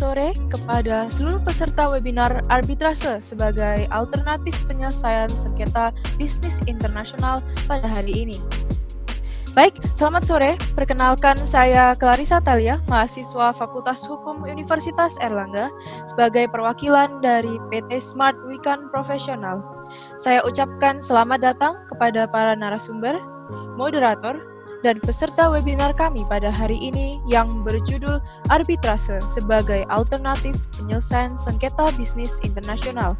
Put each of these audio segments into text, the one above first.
sore kepada seluruh peserta webinar Arbitrase sebagai alternatif penyelesaian sengketa bisnis internasional pada hari ini. Baik, selamat sore. Perkenalkan saya Clarissa Thalia, mahasiswa Fakultas Hukum Universitas Airlangga sebagai perwakilan dari PT Smart Weekend Profesional. Saya ucapkan selamat datang kepada para narasumber, moderator, dan peserta webinar kami pada hari ini yang berjudul Arbitrase sebagai alternatif penyelesaian sengketa bisnis internasional.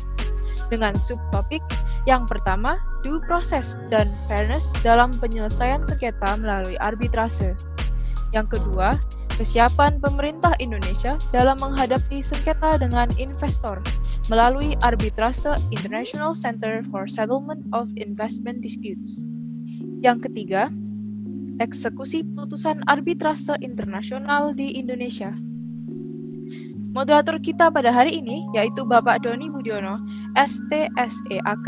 Dengan subtopik yang pertama, due process dan fairness dalam penyelesaian sengketa melalui arbitrase. Yang kedua, kesiapan pemerintah Indonesia dalam menghadapi sengketa dengan investor melalui Arbitrase International Center for Settlement of Investment Disputes. Yang ketiga, eksekusi putusan arbitrase internasional di Indonesia. Moderator kita pada hari ini yaitu Bapak Doni Budiono, STSEAK,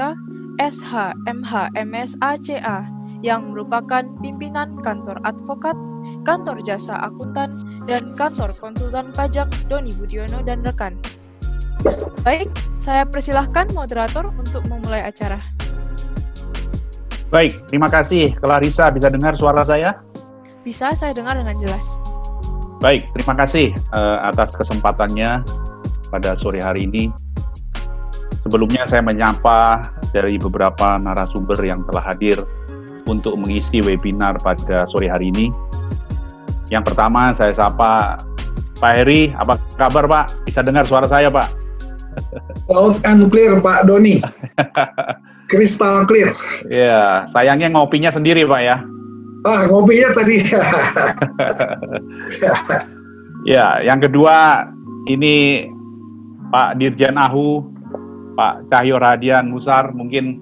SHMH MSACA, yang merupakan pimpinan kantor advokat, kantor jasa akuntan, dan kantor konsultan pajak Doni Budiono dan rekan. Baik, saya persilahkan moderator untuk memulai acara. Baik, terima kasih. Clarissa, bisa dengar suara saya? Bisa, saya dengar dengan jelas. Baik, terima kasih atas kesempatannya pada sore hari ini. Sebelumnya saya menyapa dari beberapa narasumber yang telah hadir untuk mengisi webinar pada sore hari ini. Yang pertama saya sapa Pak Heri, apa kabar Pak? Bisa dengar suara saya Pak? Loud and clear Pak Doni. Crystal clear. Ya, sayangnya ngopinya sendiri Pak ya. Ngopinya tadi. Ya, yang kedua ini Pak Dirjen AHU, Pak Cahyo Rahadian Musar mungkin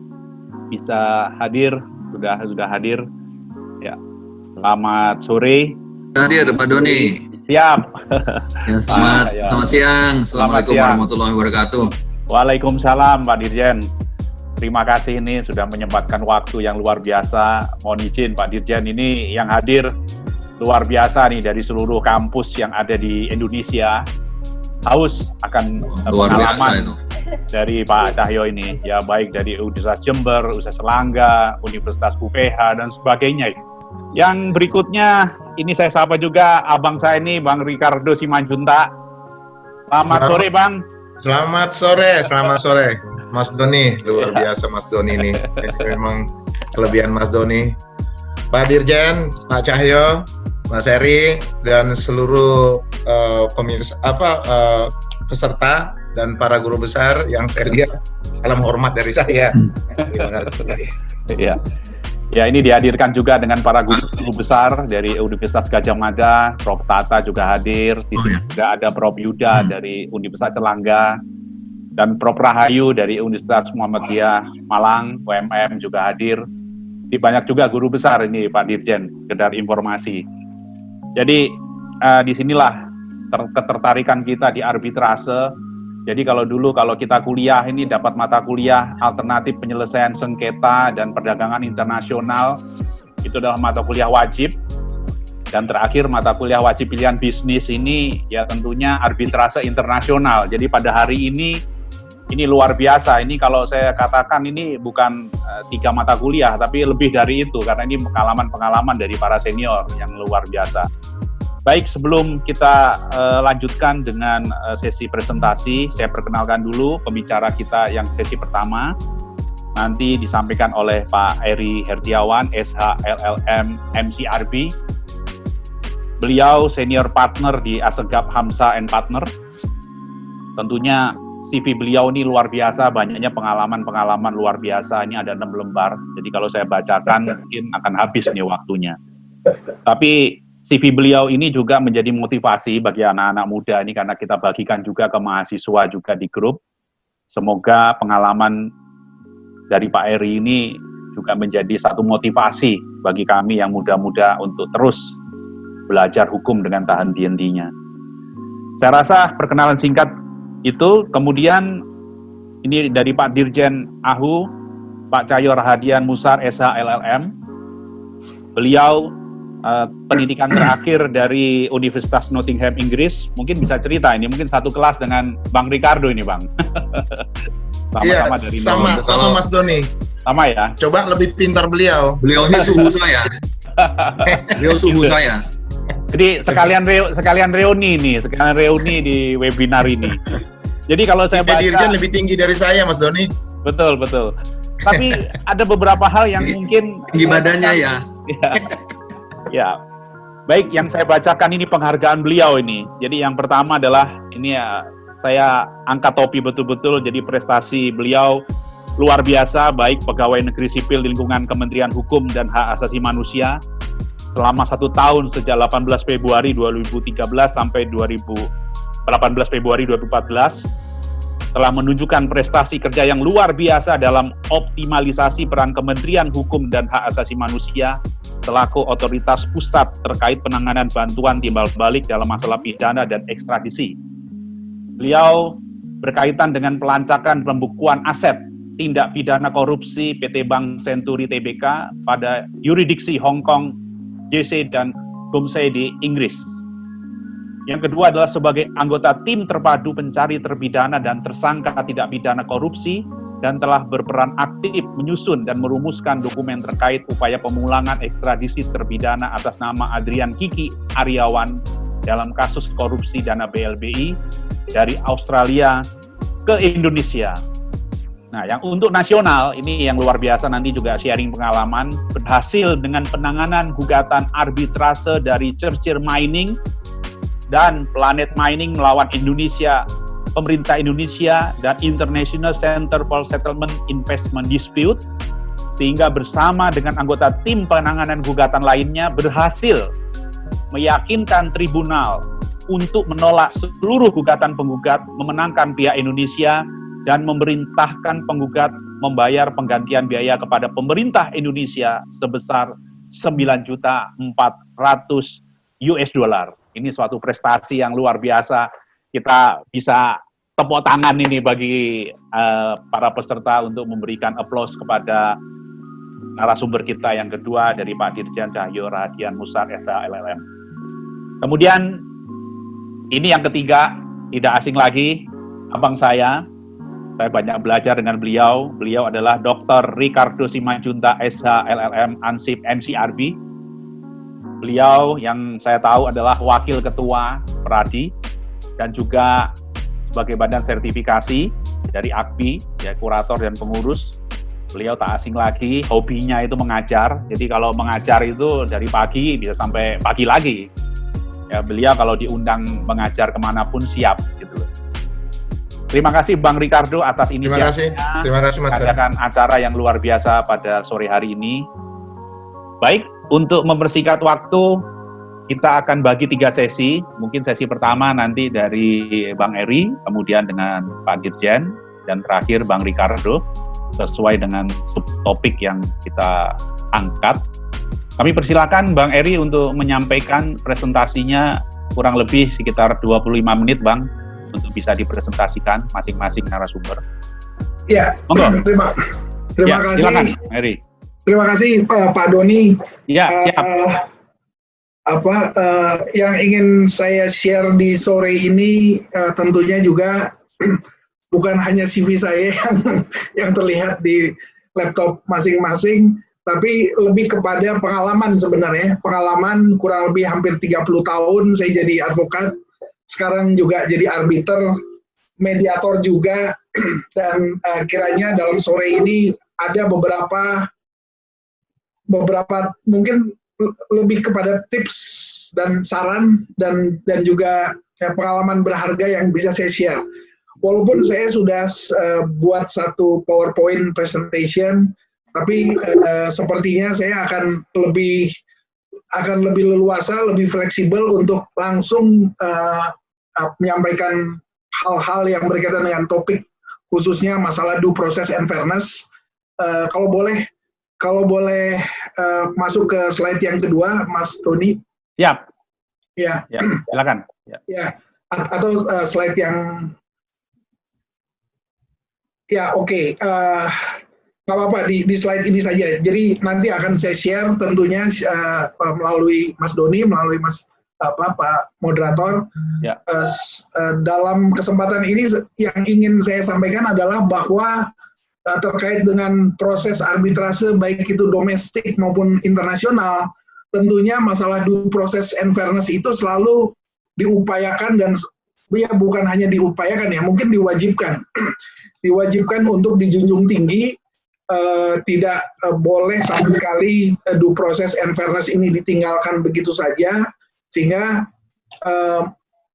bisa hadir, sudah hadir. Ya, selamat sore. Hadir Pak Doni. Siap. Ya, selamat siang. Assalamualaikum warahmatullahi wabarakatuh. Waalaikumsalam Pak Dirjen. Terima kasih ini sudah menyempatkan waktu yang luar biasa. Mohon izin Pak Dirjen, ini yang hadir luar biasa nih dari seluruh kampus yang ada di Indonesia. Haus akan pengalaman dari Pak Cahyo ini. Ya baik dari Universitas Jember, Universitas Selangga, Universitas UPH dan sebagainya. Yang berikutnya ini saya sapa juga abang saya ini Bang Ricardo Simanjuntak. Selamat sore Bang. Selamat sore. Mas Doni, luar biasa Mas Doni ini. Memang kelebihan Mas Doni. Pak Dirjen, Pak Cahyo, Mas Heri, dan seluruh peserta dan para guru besar yang saya lihat, salam hormat dari saya. Terima kasih. Ya, ini dihadirkan juga dengan para guru besar dari Universitas Gadjah Mada, Prof. Tata juga hadir. Di sini juga ada Prof. Yuda dari Universitas Erlangga. Dan Prof. Rahayu dari Universitas Muhammadiyah Malang, UMM juga hadir. Di banyak juga guru besar ini Pak Dirjen, sekedar informasi. Jadi disinilah ketertarikan kita di arbitrase. Jadi kalau kita kuliah ini dapat mata kuliah alternatif penyelesaian sengketa dan perdagangan internasional, itu adalah mata kuliah wajib. Dan terakhir mata kuliah wajib pilihan bisnis ini ya tentunya arbitrase internasional. Jadi pada hari ini luar biasa. Ini kalau saya katakan ini bukan 3 mata kuliah, tapi lebih dari itu karena ini pengalaman-pengalaman dari para senior yang luar biasa. Baik, sebelum kita lanjutkan dengan sesi presentasi, saya perkenalkan dulu pembicara kita yang sesi pertama. Nanti disampaikan oleh Pak Eri Herdiawan, SHLLM MCRB. Beliau senior partner di Assegaf Hamzah & Partner. Tentunya CV beliau ini luar biasa, banyaknya pengalaman-pengalaman luar biasa. Ini ada 6 lembar, jadi kalau saya bacakan mungkin akan habis nih waktunya. Tapi CV beliau ini juga menjadi motivasi bagi anak-anak muda ini karena kita bagikan juga ke mahasiswa juga di grup. Semoga pengalaman dari Pak Eri ini juga menjadi satu motivasi bagi kami yang muda-muda untuk terus belajar hukum dengan tak henti-hentinya. Saya rasa perkenalan singkat itu, kemudian ini dari Pak Dirjen AHU, Pak Cahyo Rahadian Musar, SHLLM. Beliau pendidikan terakhir dari Universitas Nottingham, Inggris. Mungkin bisa cerita ini, mungkin satu kelas dengan Bang Ricardo ini, Bang. Iya, dari sama Mas Doni. Sama ya. Coba lebih pintar beliau. Beliau ini suhu saya. Beliau suhu saya. Jadi sekalian reuni di webinar ini. Jadi kalau saya baca, Dirjen lebih tinggi dari saya, Mas Doni. Betul. Tapi ada beberapa hal yang mungkin tinggi badannya ya. Ya. Baik, yang saya bacakan ini penghargaan beliau ini. Jadi yang pertama adalah ini ya, saya angkat topi betul-betul. Jadi prestasi beliau luar biasa, baik pegawai negeri sipil di lingkungan Kementerian Hukum dan Hak Asasi Manusia selama 1 tahun sejak 18 Februari 2013 sampai 18 Februari 2014 telah menunjukkan prestasi kerja yang luar biasa dalam optimalisasi peran Kementerian Hukum dan Hak Asasi Manusia selaku otoritas pusat terkait penanganan bantuan timbal balik dalam masalah pidana dan ekstradisi. Beliau berkaitan dengan pelancaran pembukuan aset tindak pidana korupsi PT Bank Senturi Tbk pada yurisdiksi Hong Kong, JC dan Gumsei di Inggris. Yang kedua adalah sebagai anggota tim terpadu pencari terpidana dan tersangka tidak pidana korupsi dan telah berperan aktif menyusun dan merumuskan dokumen terkait upaya pemulangan ekstradisi terpidana atas nama Adrian Kiki Aryawan dalam kasus korupsi dana BLBI dari Australia ke Indonesia. Nah, yang untuk nasional, ini yang luar biasa, nanti juga sharing pengalaman, berhasil dengan penanganan gugatan arbitrase dari Churchill Mining dan Planet Mining melawan Indonesia, pemerintah Indonesia, dan International Center for Settlement Investment Dispute, sehingga bersama dengan anggota tim penanganan gugatan lainnya berhasil meyakinkan tribunal untuk menolak seluruh gugatan penggugat, memenangkan pihak Indonesia, dan memerintahkan penggugat membayar penggantian biaya kepada pemerintah Indonesia sebesar 9.400.000 US dollar. Ini suatu prestasi yang luar biasa. Kita bisa tepuk tangan ini bagi para peserta untuk memberikan aplaus kepada narasumber kita yang kedua dari Pak Dirjen Cahyo Rahadian Musar SH LLM. Kemudian ini yang ketiga, tidak asing lagi, abang saya banyak belajar dengan beliau. Beliau adalah Dr. Ricardo Simanjuntak SH LLM Ansip MCRB. Beliau yang saya tahu adalah Wakil Ketua Pradi dan juga sebagai badan sertifikasi dari AKPI, ya, kurator dan pengurus. Beliau tak asing lagi, hobinya itu mengajar. Jadi kalau mengajar itu dari pagi bisa sampai pagi lagi. Ya, beliau kalau diundang mengajar kemanapun siap gitu. Terima kasih Bang Ricardo atas inisiatifnya. Terima kasih Mas. Mengadakan acara yang luar biasa pada sore hari ini. Baik, untuk mempersingkat waktu, kita akan bagi 3 sesi. Mungkin sesi pertama nanti dari Bang Eri, kemudian dengan Pak Dirjen, dan terakhir Bang Ricardo, sesuai dengan subtopik yang kita angkat. Kami persilakan Bang Eri untuk menyampaikan presentasinya kurang lebih sekitar 25 menit, Bang, untuk bisa dipresentasikan masing-masing narasumber. Ya, terima kasih. Silakan, Eri. Terima kasih Pak Doni. Ya, siap. Yang ingin saya share di sore ini tentunya juga bukan hanya CV saya yang terlihat di laptop masing-masing, tapi lebih kepada pengalaman sebenarnya. Pengalaman kurang lebih hampir 30 tahun saya jadi advokat. Sekarang juga jadi arbiter, mediator juga, dan kiranya dalam sore ini ada beberapa mungkin lebih kepada tips dan saran dan juga pengalaman berharga yang bisa saya share. Walaupun saya sudah buat satu PowerPoint presentation, tapi sepertinya saya akan lebih leluasa, lebih fleksibel untuk langsung menyampaikan hal-hal yang berkaitan dengan topik, khususnya masalah due process and fairness. Kalau boleh masuk ke slide yang kedua, Mas Doni. Siap. Ya. Silakan. Ya. Atau slide yang. Ya, oke. nggak apa-apa di slide ini saja. Jadi nanti akan saya share tentunya melalui Mas Doni, melalui Mas Pak moderator. Ya. Dalam kesempatan ini yang ingin saya sampaikan adalah bahwa terkait dengan proses arbitrase baik itu domestik maupun internasional, tentunya masalah due process and fairness itu selalu diupayakan dan ya bukan hanya diupayakan ya, mungkin diwajibkan. Diwajibkan untuk dijunjung tinggi, tidak boleh sama sekali due process and fairness ini ditinggalkan begitu saja, sehingga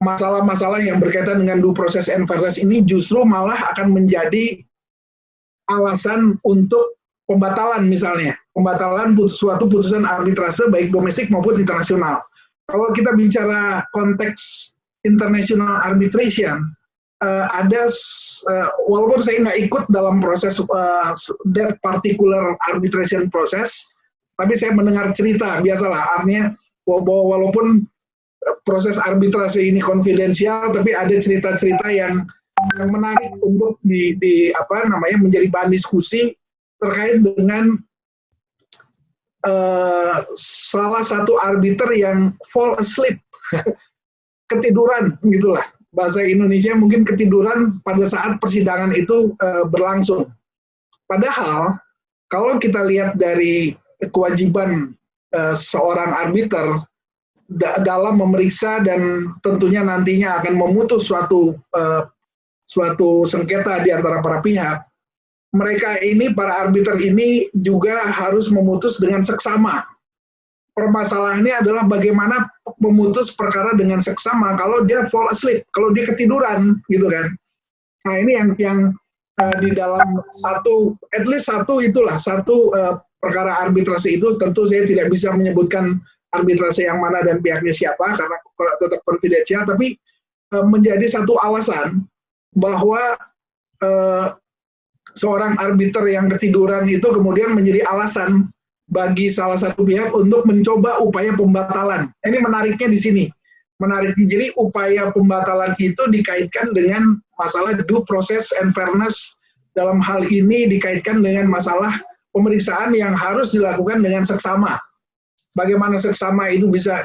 masalah-masalah yang berkaitan dengan due process and fairness ini justru malah akan menjadi alasan untuk pembatalan, misalnya pembatalan suatu putusan arbitrase baik domestik maupun internasional. Kalau kita bicara konteks international arbitration, ada walaupun saya nggak ikut dalam proses that particular arbitration process, tapi saya mendengar cerita, biasalah, artinya walaupun proses arbitrase ini konfidensial, tapi ada cerita-cerita yang menarik untuk menjadi bahan diskusi terkait dengan salah satu arbiter yang fall asleep, ketiduran gitulah. Bahasa Indonesia mungkin ketiduran pada saat persidangan itu berlangsung. Padahal kalau kita lihat dari kewajiban seorang arbiter dalam memeriksa dan tentunya nantinya akan memutus suatu sengketa di antara para pihak, mereka ini, para arbiter ini juga harus memutus dengan seksama. Permasalahannya adalah bagaimana memutus perkara dengan seksama kalau dia fall asleep, kalau dia ketiduran, gitu kan. Nah ini yang di dalam at least satu perkara arbitrase itu, tentu saya tidak bisa menyebutkan arbitrase yang mana dan pihaknya siapa karena tetap konfidensial, tapi menjadi satu alasan bahwa seorang arbiter yang ketiduran itu kemudian menjadi alasan bagi salah satu pihak untuk mencoba upaya pembatalan. Ini menariknya di sini. Menariknya, jadi upaya pembatalan itu dikaitkan dengan masalah due process and fairness. Dalam hal ini dikaitkan dengan masalah pemeriksaan yang harus dilakukan dengan seksama. Bagaimana seksama itu bisa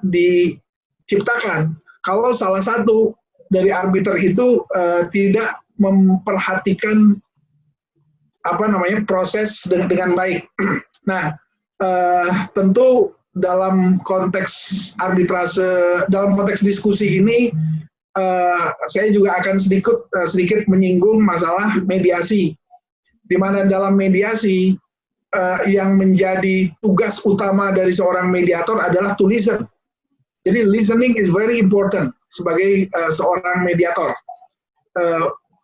diciptakan kalau salah satu dari arbiter itu tidak memperhatikan proses dengan baik. Nah, tentu dalam konteks arbitrase, dalam konteks diskusi ini, saya juga akan sedikit menyinggung masalah mediasi, di mana dalam mediasi yang menjadi tugas utama dari seorang mediator adalah to listen. Jadi listening is very important sebagai seorang mediator.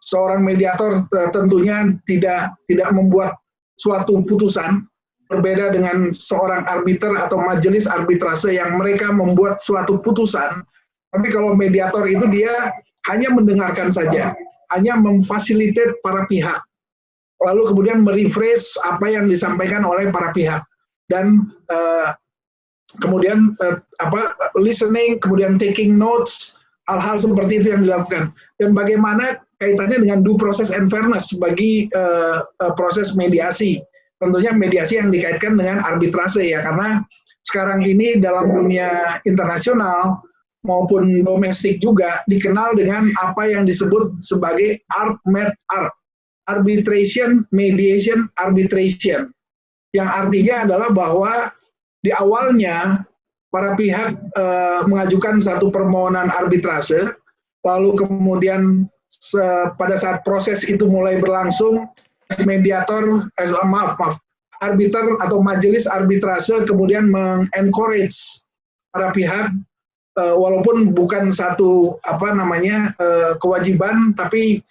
Seorang mediator tentunya tidak membuat suatu putusan, berbeda dengan seorang arbiter atau majelis arbitrase yang mereka membuat suatu putusan. Tapi kalau mediator itu dia hanya mendengarkan saja, hanya memfasilitasi para pihak, lalu kemudian merephrase apa yang disampaikan oleh para pihak, dan kemudian listening, kemudian taking notes, hal-hal seperti itu yang dilakukan. Dan bagaimana kaitannya dengan due process and fairness bagi proses mediasi. Tentunya mediasi yang dikaitkan dengan arbitrase ya, karena sekarang ini dalam dunia internasional maupun domestik juga dikenal dengan apa yang disebut sebagai ARM-MED-ARB, arbitration, mediation, arbitration. Yang artinya adalah bahwa di awalnya para pihak mengajukan satu permohonan arbitrase, lalu kemudian pada saat proses itu mulai berlangsung, mediator, arbiter atau majelis arbitrase kemudian mengencourage para pihak, walaupun bukan satu kewajiban, tapi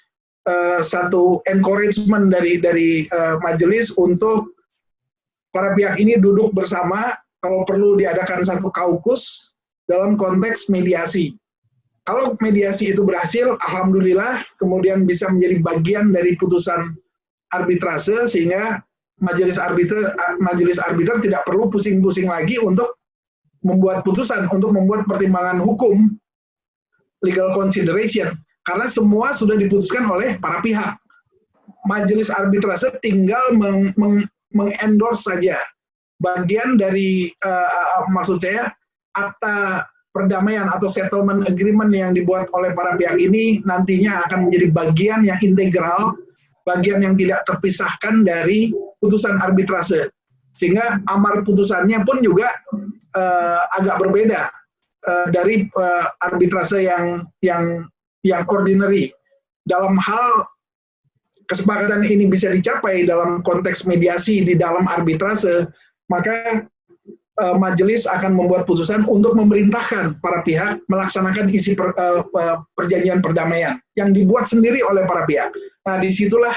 satu encouragement dari majelis untuk para pihak ini duduk bersama, kalau perlu diadakan satu kaukus dalam konteks mediasi. Kalau mediasi itu berhasil, alhamdulillah, kemudian bisa menjadi bagian dari putusan arbitrase, sehingga majelis arbiter tidak perlu pusing-pusing lagi untuk membuat putusan, untuk membuat pertimbangan hukum, legal consideration, karena semua sudah diputuskan oleh para pihak. majelis arbitrase tinggal mengendorse saja bagian dari maksud saya akta perdamaian atau settlement agreement yang dibuat oleh para pihak ini nantinya akan menjadi bagian yang integral, bagian yang tidak terpisahkan dari putusan arbitrase. Sehingga amar putusannya pun juga agak berbeda dari arbitrase yang ordinary. Dalam hal kesepakatan ini bisa dicapai dalam konteks mediasi di dalam arbitrase, maka majelis akan membuat putusan untuk memerintahkan para pihak melaksanakan isi perjanjian perdamaian yang dibuat sendiri oleh para pihak. Nah, disitulah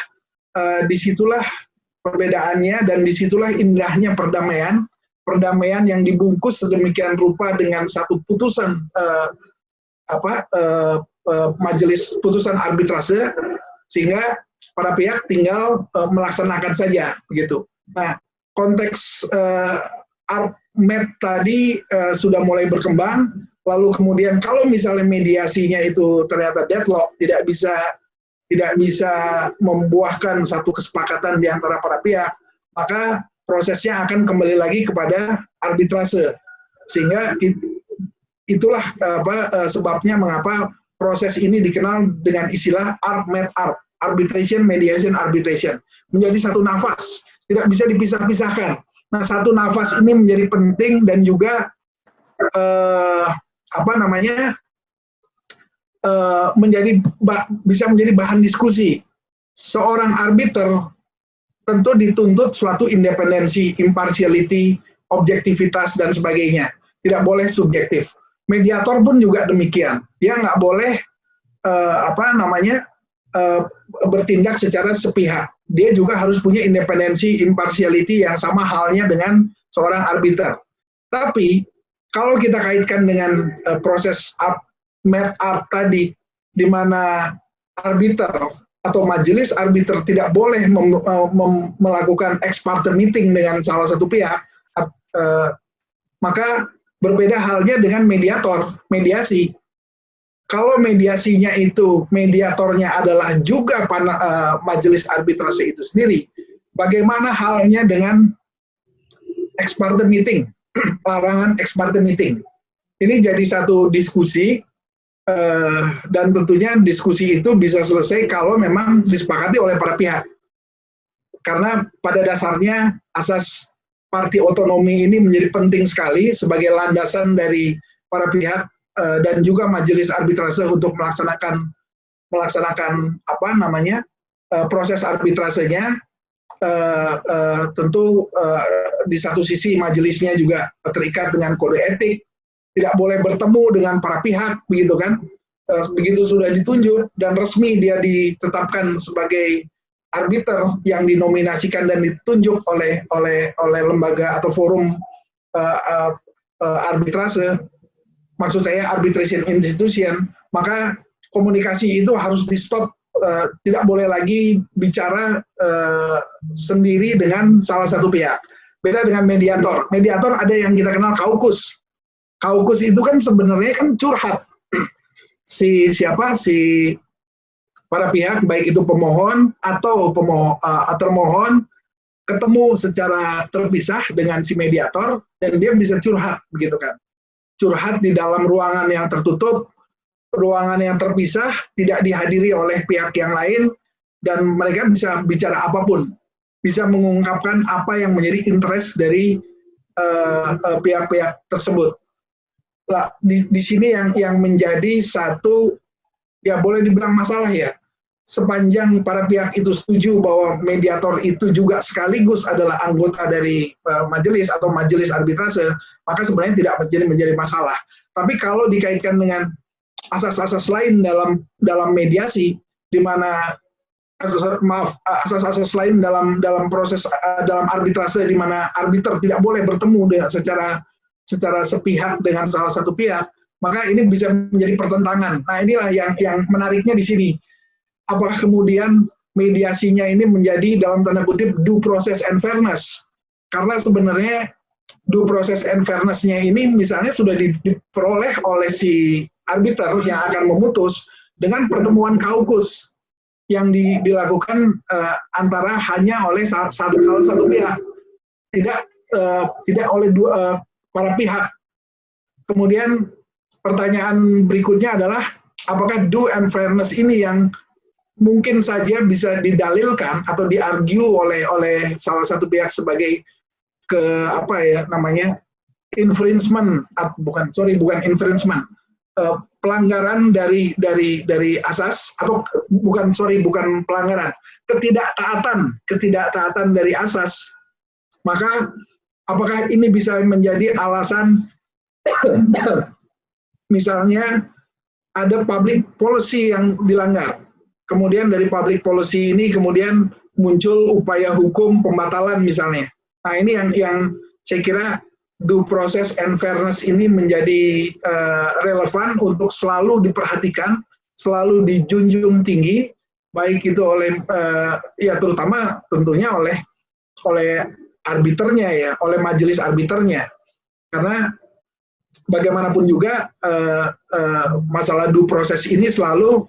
perbedaannya dan disitulah indahnya perdamaian yang dibungkus sedemikian rupa dengan satu putusan majelis putusan arbitrase, sehingga para pihak tinggal melaksanakan saja begitu. Nah, konteks ARPMED tadi sudah mulai berkembang, lalu kemudian kalau misalnya mediasinya itu ternyata deadlock, tidak bisa membuahkan satu kesepakatan di antara para pihak, maka prosesnya akan kembali lagi kepada arbitrase. Sehingga itulah sebabnya mengapa proses ini dikenal dengan istilah ARPMED-ARP, Arbitration, Mediation, Arbitration, menjadi satu nafas, tidak bisa dipisah-pisahkan. Nah, satu nafas ini menjadi penting dan juga bisa menjadi bahan diskusi. Seorang arbiter tentu dituntut suatu independensi, impartiality, objektivitas dan sebagainya. Tidak boleh subjektif. Mediator pun juga demikian. Dia nggak boleh bertindak secara sepihak. Dia juga harus punya independensi, impartiality yang sama halnya dengan seorang arbiter. Tapi kalau kita kaitkan dengan proses ARPMED-ARP tadi, di mana arbiter atau majelis arbiter tidak boleh melakukan ex parte meeting dengan salah satu pihak, maka berbeda halnya dengan mediasi. Kalau mediasinya itu, mediatornya adalah juga majelis arbitrase itu sendiri, bagaimana halnya dengan ex parte meeting, larangan ex parte meeting? Ini jadi satu diskusi, dan tentunya diskusi itu bisa selesai kalau memang disepakati oleh para pihak. Karena pada dasarnya asas parti otonomi ini menjadi penting sekali sebagai landasan dari para pihak dan juga majelis arbitrase untuk melaksanakan proses arbitrasenya. Tentu di satu sisi majelisnya juga terikat dengan kode etik, tidak boleh bertemu dengan para pihak, begitu kan? Begitu sudah ditunjuk dan resmi dia ditetapkan sebagai arbiter yang dinominasikan dan ditunjuk oleh lembaga atau forum arbitrase, maksud saya arbitration institution, maka komunikasi itu harus di stop, tidak boleh lagi bicara sendiri dengan salah satu pihak. Beda dengan mediator. Mediator ada yang kita kenal kaukus. Kaukus itu kan sebenarnya kan curhat. Si para pihak, baik itu pemohon atau termohon, ketemu secara terpisah dengan si mediator dan dia bisa curhat, begitu kan? Curhat di dalam ruangan yang tertutup, ruangan yang terpisah, tidak dihadiri oleh pihak yang lain, dan mereka bisa bicara apapun, bisa mengungkapkan apa yang menjadi interest dari pihak-pihak tersebut. Nah, di sini yang menjadi satu, ya boleh dibilang masalah ya, sepanjang para pihak itu setuju bahwa mediator itu juga sekaligus adalah anggota dari majelis atau majelis arbitrase, maka sebenarnya tidak menjadi masalah. Tapi kalau dikaitkan dengan asas-asas lain dalam mediasi, di mana asas-asas lain dalam proses dalam arbitrase, di mana arbiter tidak boleh bertemu secara sepihak dengan salah satu pihak, maka ini bisa menjadi pertentangan. Nah, inilah yang menariknya di sini. Apakah kemudian mediasinya ini menjadi dalam tanda kutip due process and fairness? Karena sebenarnya due process and fairness-nya ini misalnya sudah diperoleh oleh si arbiter yang akan memutus dengan pertemuan kaukus. yang dilakukan antara hanya oleh salah satu pihak, tidak oleh para pihak. Kemudian pertanyaan berikutnya adalah apakah due and fairness ini yang mungkin saja bisa didalilkan atau diargue oleh salah satu pihak sebagai infringement, bukan infringement, pelanggaran dari asas, atau bukan pelanggaran, ketidaktaatan dari asas. Maka apakah ini bisa menjadi alasan misalnya ada public policy yang dilanggar, kemudian dari public policy ini kemudian muncul upaya hukum pembatalan misalnya. Nah, ini yang saya kira due process and fairness ini menjadi relevan untuk selalu diperhatikan, selalu dijunjung tinggi, baik itu oleh terutama tentunya oleh arbiternya ya, oleh majelis arbiternya. Karena bagaimanapun juga masalah due process ini selalu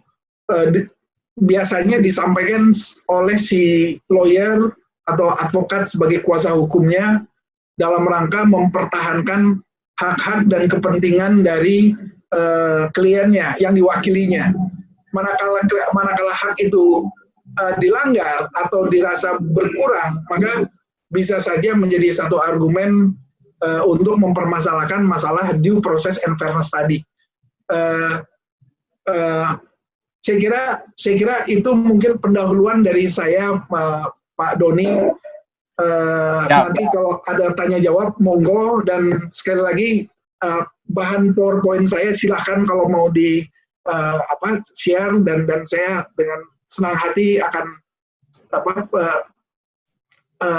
biasanya disampaikan oleh si lawyer atau advokat sebagai kuasa hukumnya dalam rangka mempertahankan hak-hak dan kepentingan dari kliennya yang diwakilinya. Manakala hak itu dilanggar atau dirasa berkurang, maka bisa saja menjadi satu argumen untuk mempermasalahkan masalah due process and fairness tadi. Saya kira itu mungkin pendahuluan dari saya, Pak Doni. Nanti kalau ada tanya jawab, monggo, dan sekali lagi bahan PowerPoint saya silahkan kalau mau di share, dan saya dengan senang hati akan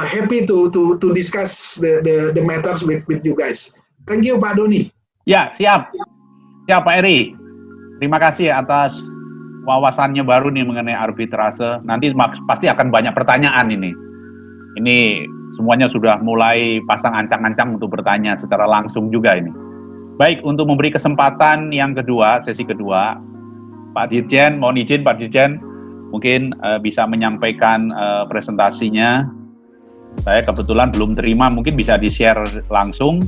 happy to discuss the matters with you guys. Thank you, Pak Doni. Ya, siap. Siap, Pak Eri. Terima kasih atas wawasannya baru nih mengenai arbitrase. Nanti pasti akan banyak pertanyaan ini. Ini semuanya sudah mulai pasang ancang-ancang untuk bertanya secara langsung juga ini. Baik, untuk memberi kesempatan yang kedua, sesi kedua, Pak Dirjen, mohon izin Pak Dirjen, mungkin bisa menyampaikan presentasinya. Saya kebetulan belum terima, mungkin bisa di-share langsung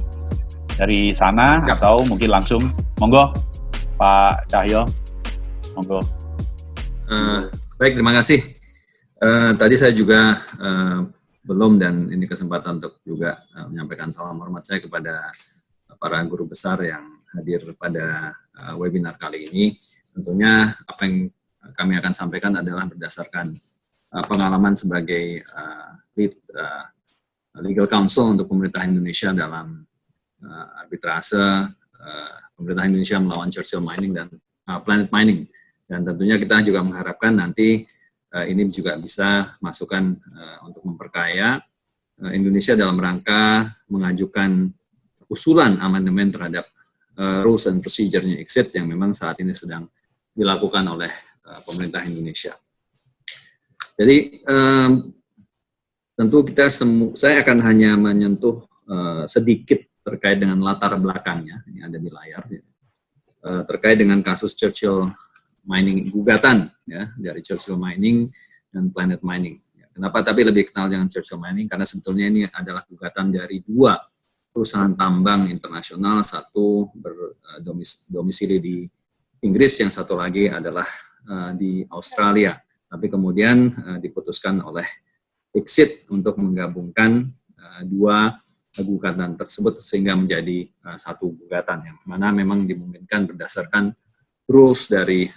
dari sana, atau mungkin langsung. Monggo, Pak Cahyo. Monggo. Baik, terima kasih. Tadi saya juga belum, dan ini kesempatan untuk juga menyampaikan salam hormat saya kepada para guru besar yang hadir pada webinar kali ini. Tentunya apa yang kami akan sampaikan adalah berdasarkan pengalaman sebagai legal counsel untuk pemerintah Indonesia dalam arbitrase pemerintah Indonesia melawan Churchill Mining dan Planet Mining. Dan tentunya kita juga mengharapkan nanti ini juga bisa masukan untuk memperkaya Indonesia dalam rangka mengajukan usulan amandemen terhadap rules and procedure-nya ICSID yang memang saat ini sedang dilakukan oleh pemerintah Indonesia. Jadi tentu saya akan hanya menyentuh sedikit terkait dengan latar belakangnya, ini ada di layar, terkait dengan kasus Churchill Mining, gugatan ya dari Churchill Mining dan Planet Mining. Kenapa tapi lebih kenal dengan Churchill Mining? Karena sebetulnya ini adalah gugatan dari dua perusahaan tambang internasional, satu berdomisili di Inggris, yang satu lagi adalah di Australia. Tapi kemudian diputuskan oleh ICSID untuk menggabungkan dua gugatan tersebut sehingga menjadi satu gugatan yang mana memang dimungkinkan berdasarkan rules dari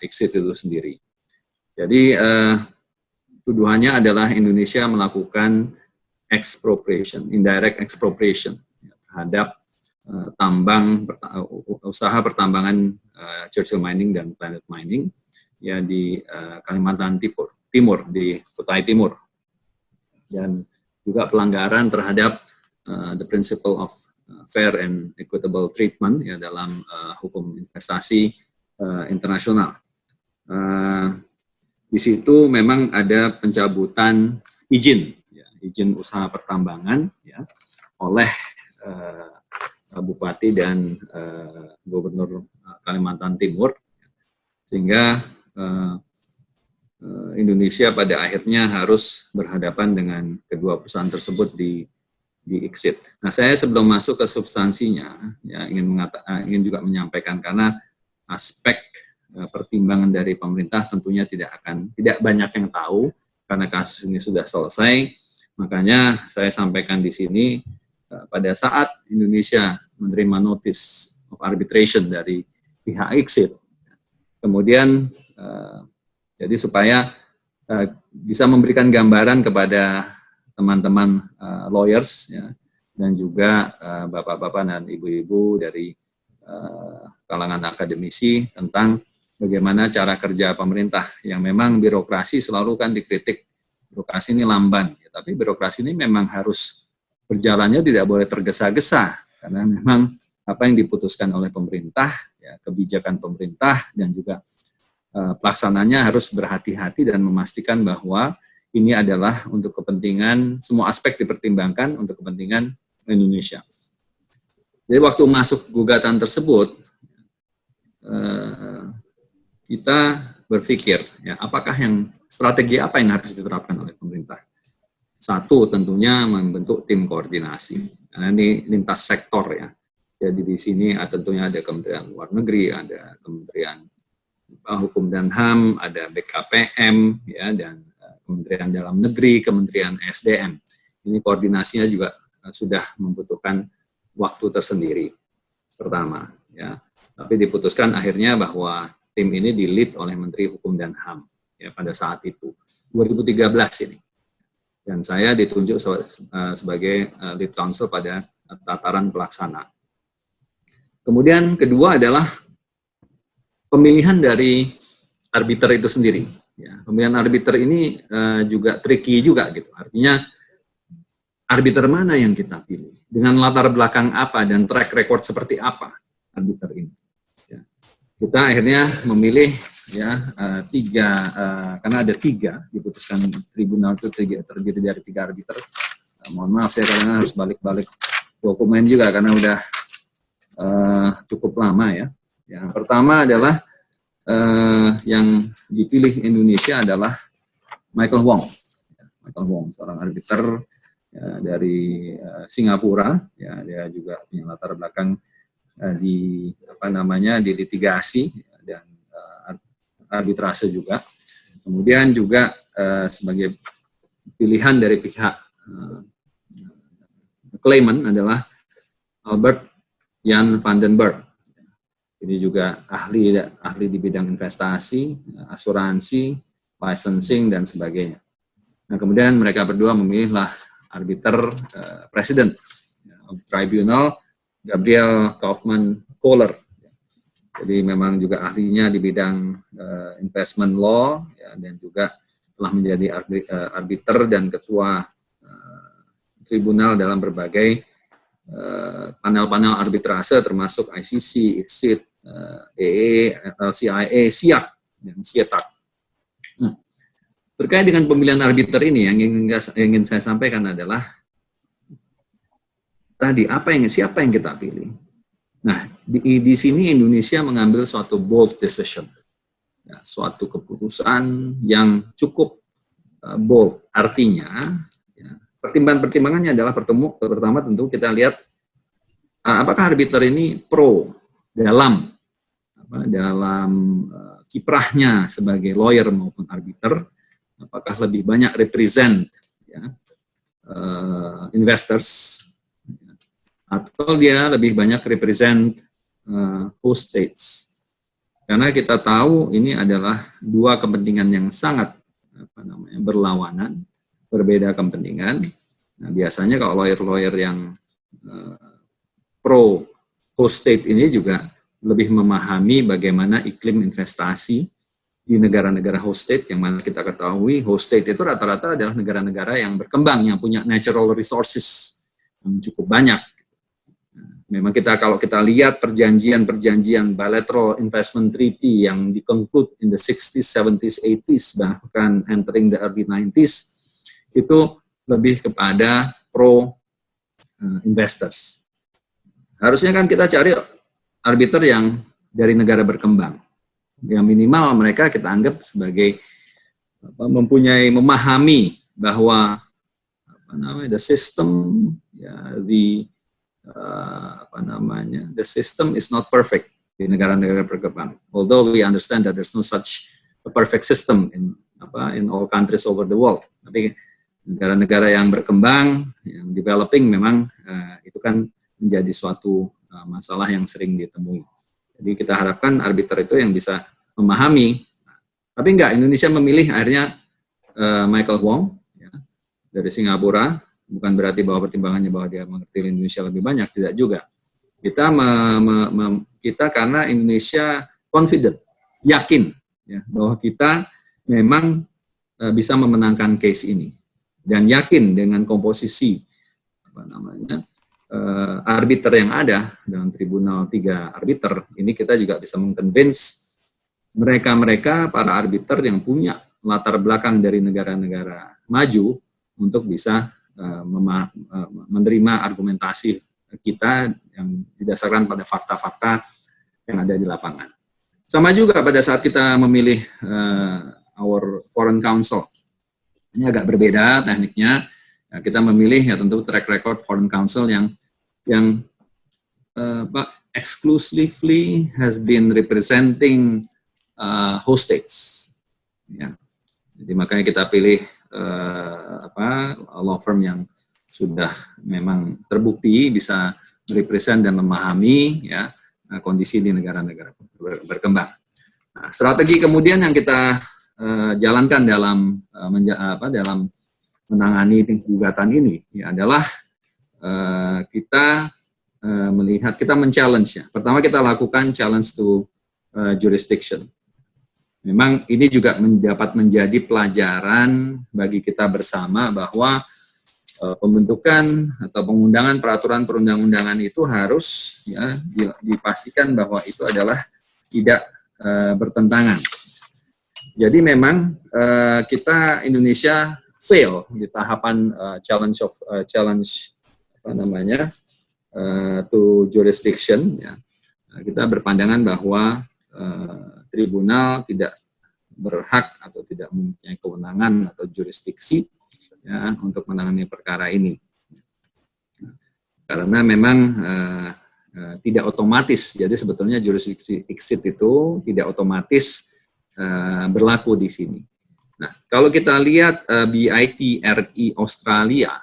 ICSID itu sendiri. Jadi tuduhannya adalah Indonesia melakukan expropriation, indirect expropriation terhadap usaha pertambangan Churchill Mining dan Planet Mining ya di Kalimantan Timur di Kutai Timur, dan juga pelanggaran terhadap the principle of fair and equitable treatment ya dalam hukum investasi internasional. Di situ memang ada pencabutan izin usaha pertambangan ya oleh Bupati dan Gubernur Kalimantan Timur, sehingga Indonesia pada akhirnya harus berhadapan dengan kedua perusahaan tersebut di exit. Nah, saya sebelum masuk ke substansinya, ya ingin juga menyampaikan karena aspek pertimbangan dari pemerintah tentunya tidak banyak yang tahu karena kasus ini sudah selesai. Makanya saya sampaikan di sini pada saat Indonesia menerima notice of arbitration dari pihak exit, kemudian jadi supaya bisa memberikan gambaran kepada teman-teman lawyers ya, dan juga bapak-bapak dan ibu-ibu dari kalangan akademisi tentang bagaimana cara kerja pemerintah yang memang birokrasi selalu kan dikritik birokrasi ini lamban, ya, tapi birokrasi ini memang harus berjalannya tidak boleh tergesa-gesa karena memang apa yang diputuskan oleh pemerintah, ya, kebijakan pemerintah dan juga pelaksananya harus berhati-hati dan memastikan bahwa ini adalah untuk kepentingan, semua aspek dipertimbangkan untuk kepentingan Indonesia. Jadi waktu masuk gugatan tersebut, kita berpikir, ya, apakah strategi apa yang harus diterapkan oleh pemerintah? Satu, tentunya membentuk tim koordinasi, karena ini lintas sektor ya. Jadi di sini tentunya ada Kementerian Luar Negeri, ada Kementerian Hukum dan HAM, ada BKPM, ya, dan Kementerian Dalam Negeri, Kementerian SDM. Ini koordinasinya juga sudah membutuhkan waktu tersendiri. Pertama, ya. Tapi diputuskan akhirnya bahwa tim ini di-lead oleh Menteri Hukum dan HAM, ya, pada saat itu 2013 ini. Dan saya ditunjuk sebagai lead counsel pada tataran pelaksana. Kemudian kedua adalah pemilihan dari arbiter itu sendiri. Ya, pemilihan arbiter ini juga tricky juga gitu. Artinya arbiter mana yang kita pilih? Dengan latar belakang apa dan track record seperti apa arbiter ini? Ya. Kita akhirnya memilih ya karena ada 3 diputuskan tribunal itu terdiri dari 3 arbiter. Mohon maaf saya kadang harus balik-balik dokumen juga karena udah cukup lama ya. Yang pertama adalah yang dipilih Indonesia adalah Michael Wong. Michael Wong, seorang arbiter ya, dari Singapura. Ya, dia juga punya latar belakang di litigasi dan arbitrase juga. Kemudian juga sebagai pilihan dari pihak claimant adalah Albert Jan van den Berg. Ini juga ahli di bidang investasi, asuransi, licensing, dan sebagainya. Nah, kemudian mereka berdua memilihlah arbiter presiden of tribunal, Gabriel Kaufman Kohler. Jadi memang juga ahlinya di bidang investment law, ya, dan juga telah menjadi arbiter dan ketua tribunal dalam berbagai panel-panel arbitrase termasuk ICC, ICSID, EE, LCIA, SIAC, dan SIETAC. Nah, terkait dengan pemilihan arbiter ini yang ingin saya sampaikan adalah tadi siapa yang kita pilih. Nah, di sini Indonesia mengambil suatu bold decision, ya, suatu keputusan yang cukup bold. Artinya, ya, pertimbangannya adalah pertama tentu kita lihat apakah arbiter ini pro dalam kiprahnya sebagai lawyer maupun arbiter, apakah lebih banyak represent ya, investors atau dia lebih banyak represent host states. Karena kita tahu ini adalah 2 kepentingan yang sangat berlawanan, berbeda kepentingan. Nah, biasanya kalau lawyer-lawyer yang pro host state ini juga lebih memahami bagaimana iklim investasi di negara-negara host state, yang mana kita ketahui host state itu rata-rata adalah negara-negara yang berkembang, yang punya natural resources yang cukup banyak. Memang kalau kita lihat perjanjian bilateral investment treaty yang di-conclude in the 60s, 70s, 80s, bahkan entering the early 90s, itu lebih kepada pro investors. Harusnya kan kita cari arbiter yang dari negara berkembang. Yang minimal mereka kita anggap sebagai memahami bahwa the system, the system is not perfect di negara-negara berkembang. Although we understand that there's no such a perfect system in all countries over the world. Tapi negara-negara yang berkembang, yang developing memang itu kan menjadi suatu masalah yang sering ditemui. Jadi kita harapkan arbiter itu yang bisa memahami. Tapi enggak, Indonesia memilih akhirnya Michael Wong ya, dari Singapura. Bukan berarti bahwa pertimbangannya bahwa dia mengerti Indonesia lebih banyak, tidak juga. Kita karena Indonesia confident, yakin ya, bahwa kita memang bisa memenangkan case ini, dan yakin dengan komposisi arbiter yang ada dalam tribunal 3 arbiter ini, kita juga bisa mengconvince mereka para arbiter yang punya latar belakang dari negara-negara maju untuk bisa menerima argumentasi kita yang didasarkan pada fakta-fakta yang ada di lapangan. Sama juga pada saat kita memilih our foreign counsel. Ini agak berbeda tekniknya. Ya, kita memilih ya tentu track record foreign counsel yang exclusively has been representing host states. Ya. Jadi makanya kita pilih law firm yang sudah memang terbukti bisa merepresent dan memahami ya kondisi di negara-negara berkembang. Nah, strategi kemudian yang kita jalankan dalam menangani gugatan ini ya, adalah kita melihat, kita men-challenge ya. Pertama kita lakukan challenge to jurisdiction. Memang ini juga dapat menjadi pelajaran bagi kita bersama bahwa pembentukan atau pengundangan peraturan perundang-undangan itu harus ya dipastikan bahwa itu adalah tidak bertentangan. Jadi memang kita Indonesia fail di tahapan challenge to jurisdiction ya. Kita berpandangan bahwa tribunal tidak berhak atau tidak mempunyai kewenangan atau jurisdiksi ya, untuk menangani perkara ini. Karena memang tidak otomatis, jadi sebetulnya jurisdiksi exit itu tidak otomatis berlaku di sini. Nah, kalau kita lihat BIT RI Australia,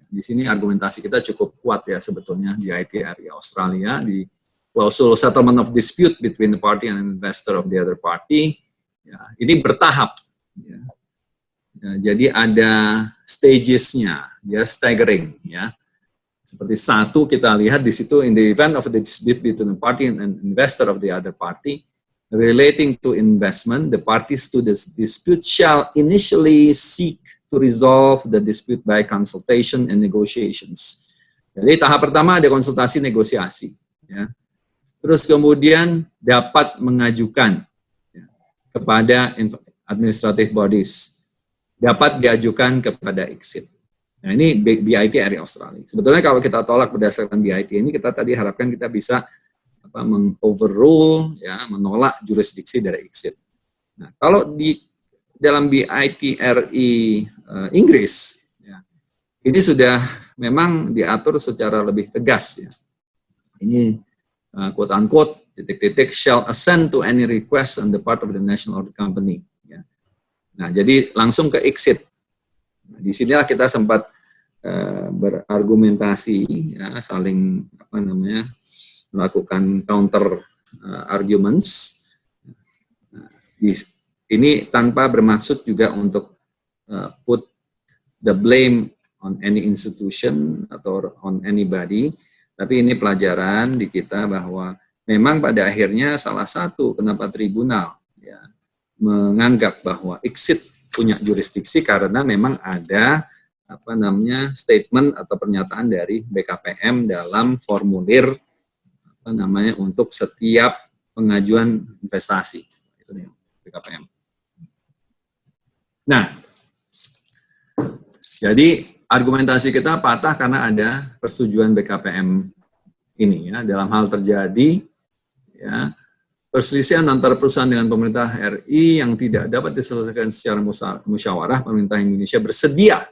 di sini argumentasi kita cukup kuat ya sebetulnya. BIT RI Australia di klausul settlement of dispute between the party and investor of the other party, ya, ini bertahap. Ya. Ya, jadi ada stages-nya, ya, staggering. Ya. Seperti satu kita lihat di situ, in the event of the dispute between the party and investor of the other party, relating to investment, the parties to the dispute shall initially seek to resolve the dispute by consultation and negotiations. Jadi tahap pertama ada konsultasi negosiasi. Ya. Terus kemudian dapat mengajukan ya, kepada administrative bodies, dapat diajukan kepada exit. Nah ini BIT RI Australia. Sebetulnya kalau kita tolak berdasarkan BIT ini, kita tadi harapkan kita bisa overrule, ya, menolak jurisdiksi dari exit. Nah kalau di dalam BIT RI Inggris, ya, ini sudah memang diatur secara lebih tegas. Ya. Ini quote-unquote, titik-titik, shall assent to any request on the part of the national or the company. Ya. Nah, jadi langsung ke exit. Nah, di sinilah kita sempat berargumentasi, ya, saling melakukan counter arguments. Nah, ini tanpa bermaksud juga untuk put the blame on any institution atau on anybody. Tapi ini pelajaran di kita bahwa memang pada akhirnya salah satu kenapa tribunal ya, menganggap bahwa exit punya jurisdiksi karena memang ada statement atau pernyataan dari BKPM dalam formulir untuk setiap pengajuan investasi itu nih, BKPM. Nah, jadi argumentasi kita patah karena ada persetujuan BKPM ini ya, dalam hal terjadi ya perselisihan antara perusahaan dengan pemerintah RI yang tidak dapat diselesaikan secara musyawarah, pemerintah Indonesia bersedia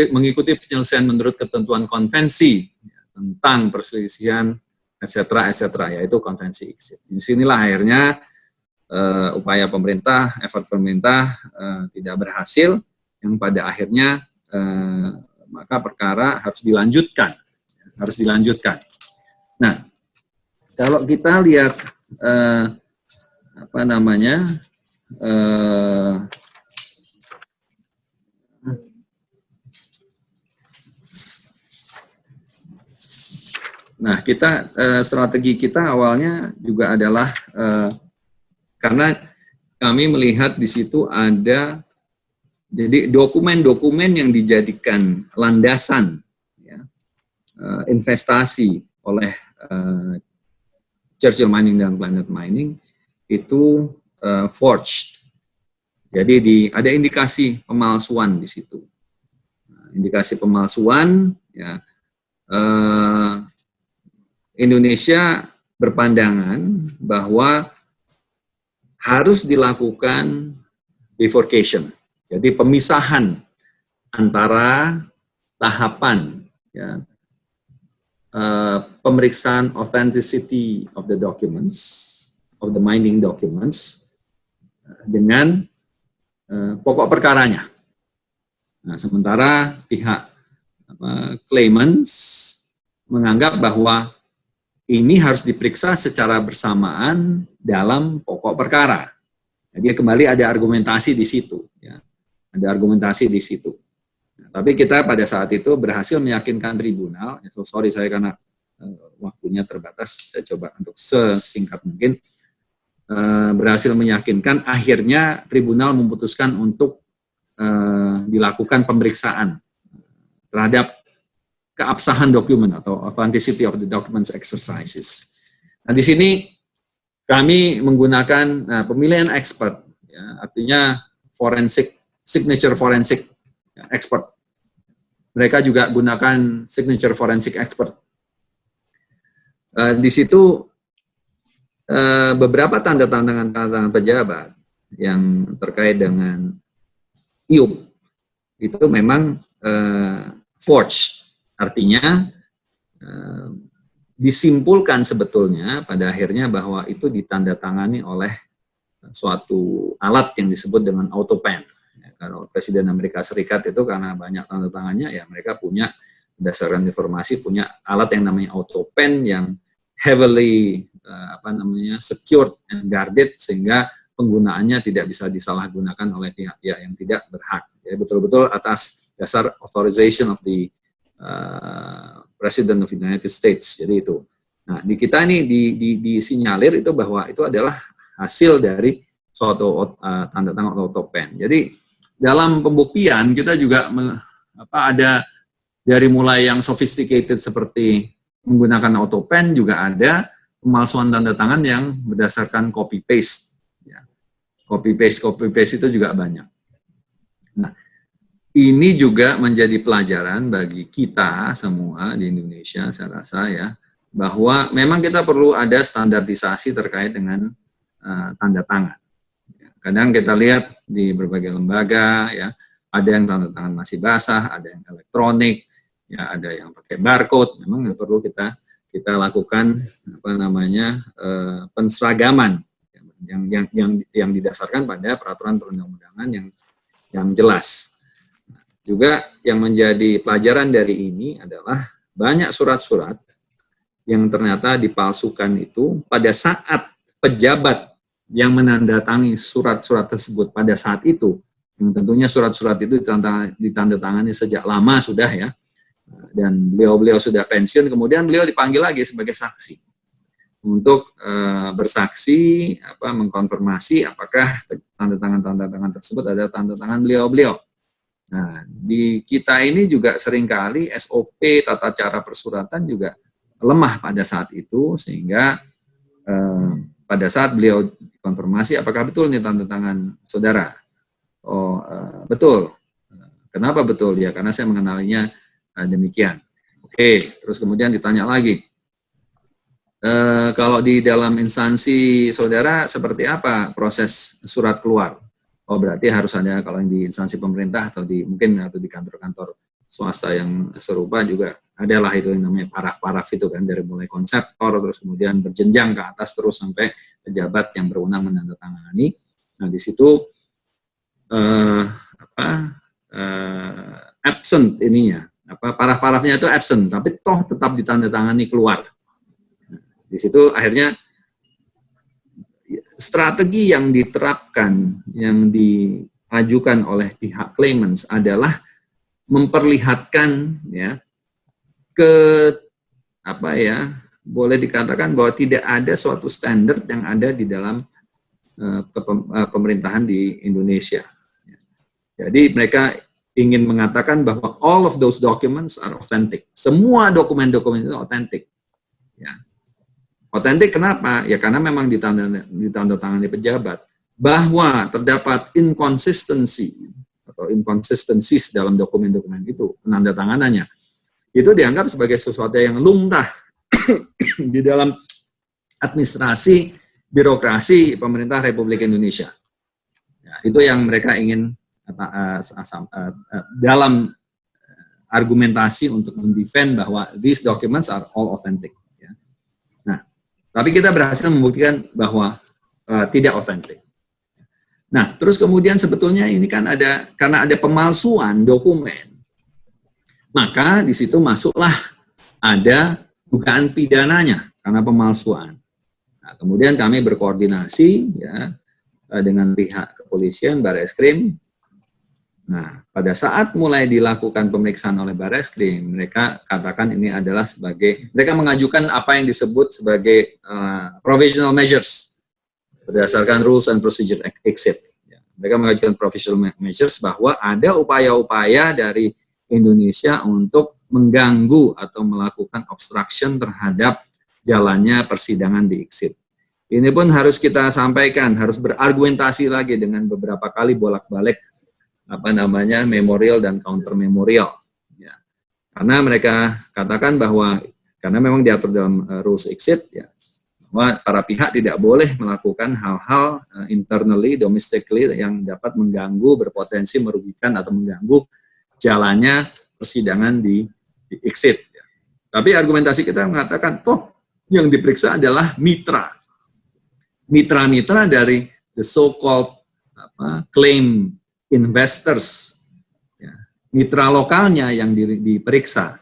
mengikuti penyelesaian menurut ketentuan konvensi tentang perselisihan, etc., yaitu konvensi ICSID. Disinilah akhirnya upaya pemerintah, effort pemerintah tidak berhasil, yang pada akhirnya maka perkara harus dilanjutkan. Nah, kalau kita lihat nah, kita strategi kita awalnya juga adalah karena kami melihat di situ ada jadi dokumen-dokumen yang dijadikan landasan ya, investasi oleh Churchill Mining dan Planet Mining itu forged. Jadi ada indikasi pemalsuan di situ. Indikasi pemalsuan ya. Indonesia berpandangan bahwa harus dilakukan bifurcation, jadi pemisahan antara tahapan ya, pemeriksaan authenticity of the documents, of the mining documents, dengan pokok perkaranya. Nah, sementara pihak claimants menganggap bahwa ini harus diperiksa secara bersamaan dalam pokok perkara. Jadi kembali ada argumentasi di situ. Ya. Ada argumentasi di situ. Nah, tapi kita pada saat itu berhasil meyakinkan tribunal, sorry saya karena waktunya terbatas, saya coba untuk sesingkat mungkin, berhasil meyakinkan, akhirnya tribunal memutuskan untuk dilakukan pemeriksaan terhadap keabsahan dokumen atau authenticity of the documents exercises. Nah, di sini kami menggunakan pemilihan expert, ya, artinya signature forensic expert. Mereka juga gunakan signature forensic expert. Di situ beberapa tanda tangan pejabat yang terkait dengan IUP itu memang forged. Artinya disimpulkan sebetulnya pada akhirnya bahwa itu ditandatangani oleh suatu alat yang disebut dengan autopen. Ya, kalau Presiden Amerika Serikat itu karena banyak tanda tangannya, ya mereka punya berdasarkan informasi punya alat yang namanya autopen yang heavily secured and guarded sehingga penggunaannya tidak bisa disalahgunakan oleh pihak-pihak yang tidak berhak. Ya, betul-betul atas dasar authorization of the President of the United States. Jadi itu. Nah, di kita ini disinyalir itu bahwa itu adalah hasil dari suatu tanda tangan autopen. Jadi dalam pembuktian kita juga ada dari mulai yang sophisticated seperti menggunakan autopen, juga ada pemalsuan tanda tangan yang berdasarkan copy paste. Ya. Copy paste itu juga banyak. Nah, ini juga menjadi pelajaran bagi kita semua di Indonesia, saya rasa ya, bahwa memang kita perlu ada standarisasi terkait dengan tanda tangan. Kadang kita lihat di berbagai lembaga, ya, ada yang tanda tangan masih basah, ada yang elektronik, ya, ada yang pakai barcode. Memang perlu kita lakukan penseragaman yang didasarkan pada peraturan perundang-undangan yang jelas. Juga yang menjadi pelajaran dari ini adalah banyak surat-surat yang ternyata dipalsukan itu pada saat pejabat yang menandatangani surat-surat tersebut pada saat itu, yang tentunya surat-surat itu ditandatangani sejak lama sudah ya, dan beliau sudah pensiun, kemudian beliau dipanggil lagi sebagai saksi untuk bersaksi, mengkonfirmasi apakah tanda tangan tersebut adalah tanda tangan beliau. Nah, di kita ini juga seringkali SOP tata cara persuratan juga lemah pada saat itu, sehingga pada saat beliau konfirmasi apakah betul nih tanda tangan saudara. Oh, betul. Kenapa betul? Ya, karena saya mengenalinya demikian. Oke, terus kemudian ditanya lagi. kalau di dalam instansi saudara seperti apa proses surat keluar? Oh, berarti harus ada kalau yang di instansi pemerintah atau mungkin di kantor-kantor swasta yang serupa juga adalah itu yang namanya paraf-paraf itu kan, dari mulai konseptor terus kemudian berjenjang ke atas terus sampai pejabat yang berwenang menandatangani. Nah, di situ absent ininya, paraf-parafnya itu absent, tapi toh tetap ditandatangani keluar. Di situ akhirnya strategi yang diterapkan, yang diajukan oleh pihak claimants adalah memperlihatkan ya boleh dikatakan bahwa tidak ada suatu standar yang ada di dalam pemerintahan di Indonesia. Jadi mereka ingin mengatakan bahwa all of those documents are authentic. Semua dokumen-dokumen itu authentic. Ya. Otentik kenapa? Ya karena memang ditandatangani pejabat. Bahwa terdapat inconsistency atau inconsistencies dalam dokumen-dokumen itu, penandatanganannya, itu dianggap sebagai sesuatu yang lumrah di dalam administrasi, birokrasi pemerintah Republik Indonesia. Ya, itu yang mereka ingin dalam argumentasi untuk mendefend bahwa these documents are all authentic. Tapi kita berhasil membuktikan bahwa tidak otentik. Nah, terus kemudian sebetulnya ini kan karena ada pemalsuan dokumen, maka di situ masuklah ada dugaan pidananya karena pemalsuan. Nah, kemudian kami berkoordinasi ya dengan pihak kepolisian, Barreskrim. Nah, pada saat mulai dilakukan pemeriksaan oleh Barreskrim, mereka katakan ini adalah mereka mengajukan apa yang disebut sebagai provisional measures berdasarkan rules and procedure exit. Mereka mengajukan provisional measures bahwa ada upaya-upaya dari Indonesia untuk mengganggu atau melakukan obstruction terhadap jalannya persidangan di exit. Ini pun harus kita sampaikan, harus berargumentasi lagi dengan beberapa kali bolak-balik memorial dan counter memorial. Ya. Karena mereka katakan bahwa karena memang diatur dalam rules exit, ya, bahwa para pihak tidak boleh melakukan hal-hal internally, domestically yang dapat mengganggu, berpotensi merugikan atau mengganggu jalannya persidangan di exit. Ya. Tapi argumentasi kita mengatakan, toh yang diperiksa adalah mitra-mitra dari the so-called claim investors, ya, mitra lokalnya yang diperiksa,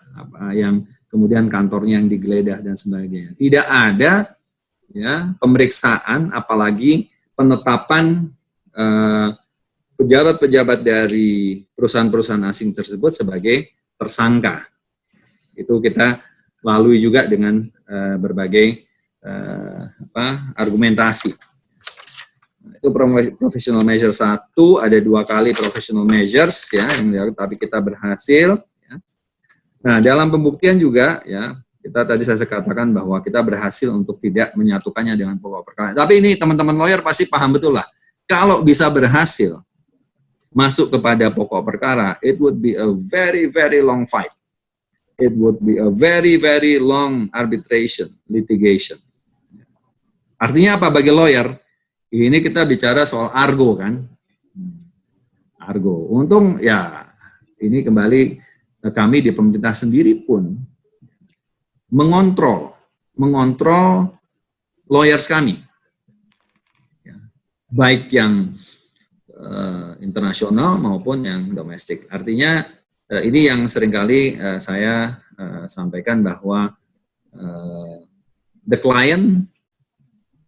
yang kemudian kantornya yang digeledah dan sebagainya. Tidak ada ya pemeriksaan, apalagi penetapan pejabat-pejabat dari perusahaan-perusahaan asing tersebut sebagai tersangka. Itu kita lalui juga dengan berbagai argumentasi. Itu professional measure 1, ada 2 kali professional measures ya, tapi kita berhasil. Ya. Nah, dalam pembuktian juga ya, kita tadi saya katakan bahwa kita berhasil untuk tidak menyatukannya dengan pokok perkara. Tapi ini teman-teman lawyer pasti paham betul lah. Kalau bisa berhasil masuk kepada pokok perkara, it would be a very, very long fight. It would be a very, very long arbitration, litigation. Artinya apa bagi lawyer? Ini kita bicara soal argo kan, argo. Untung ya ini kembali kami di pemerintah sendiri pun mengontrol lawyers kami, ya, baik yang internasional maupun yang domestik. Artinya ini yang seringkali saya sampaikan bahwa the client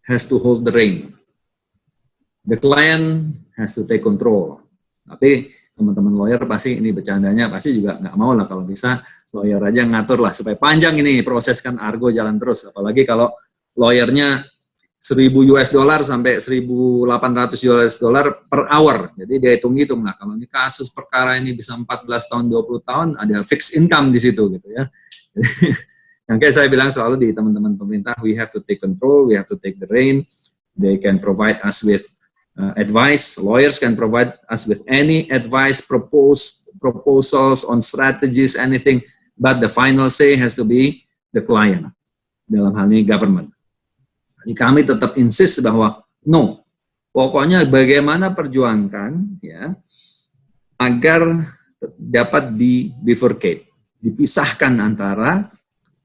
has to hold the rein. The client has to take control. Tapi teman-teman lawyer pasti ini bercandanya pasti juga nggak mau lah kalau bisa lawyer aja ngatur lah supaya panjang ini proses kan argo jalan terus. Apalagi kalau lawyernya $1,000 sampai $1,800 per hour. Jadi dia hitung-hitung lah kalau ini kasus perkara ini bisa 14 tahun 20 tahun ada fixed income di situ gitu ya. Yang kayak saya bilang selalu di teman-teman pemerintah, we have to take control, we have to take the rein. They can provide us with advice. Lawyers can provide us with any advice, proposals on strategies, anything. But the final say has to be the client. dalam hal ini government. Jadi kami tetap insist bahwa no, pokoknya bagaimana perjuangkan ya agar dapat di-bifurcate, dipisahkan antara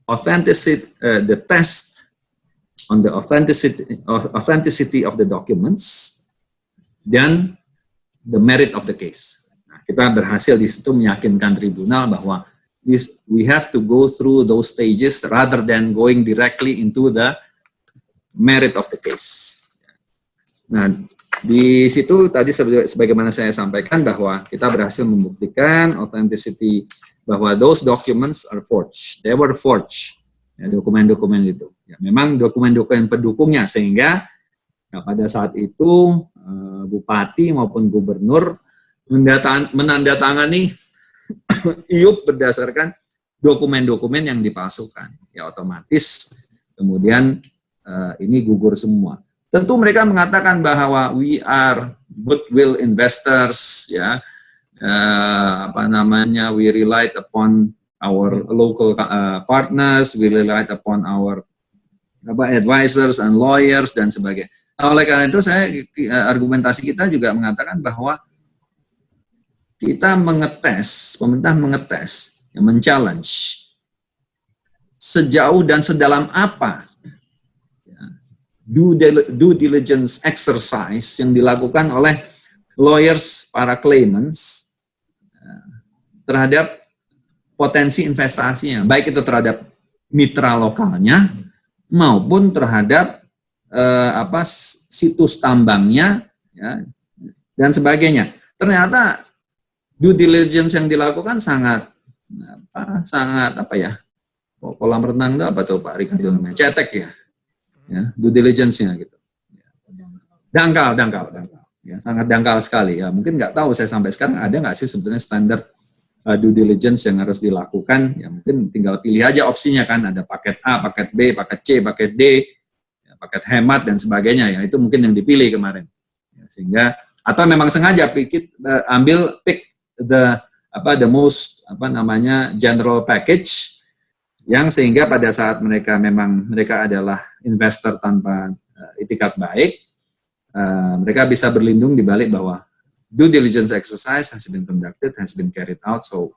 the test on the authenticity of the documents dan the merit of the case. Nah, kita berhasil di situ meyakinkan tribunal bahwa we have to go through those stages rather than going directly into the merit of the case. Nah, di situ tadi sebagaimana saya sampaikan bahwa kita berhasil membuktikan authenticity bahwa those documents are forged. They were forged. Ya, dokumen-dokumen itu. Ya, memang dokumen-dokumen pendukungnya sehingga ya, pada saat itu bupati maupun gubernur menandatangani IUP berdasarkan dokumen-dokumen yang dipalsukan. Ya otomatis kemudian ini gugur semua. Tentu mereka mengatakan bahwa we are goodwill investors, ya, we relied upon our local partners, we relied upon our advisors and lawyers dan sebagainya. Nah, oleh karena itu argumentasi kita juga mengatakan bahwa kita pemerintah mengetes, men-challenge sejauh dan sedalam apa due diligence exercise yang dilakukan oleh lawyers para claimants terhadap potensi investasinya, baik itu terhadap mitra lokalnya maupun terhadap situs tambangnya ya, dan sebagainya. Ternyata due diligence yang dilakukan sangat kolam renang itu apa tuh Pak Ricardo namanya, cetek ya. Ya, due diligence-nya gitu. Dangkal. Ya, sangat dangkal sekali. Ya, mungkin nggak tahu saya sampai sekarang ada nggak sih sebenarnya standar due diligence yang harus dilakukan. Ya, mungkin tinggal pilih aja opsinya kan. Ada paket A, paket B, paket C, paket D, ya, paket hemat dan sebagainya. Ya, itu mungkin yang dipilih kemarin. Ya, sehingga atau memang sengaja pick the most general package yang sehingga pada saat mereka adalah investor tanpa itikat baik, mereka bisa berlindung di balik bahwa due diligence exercise has been conducted, has been carried out, so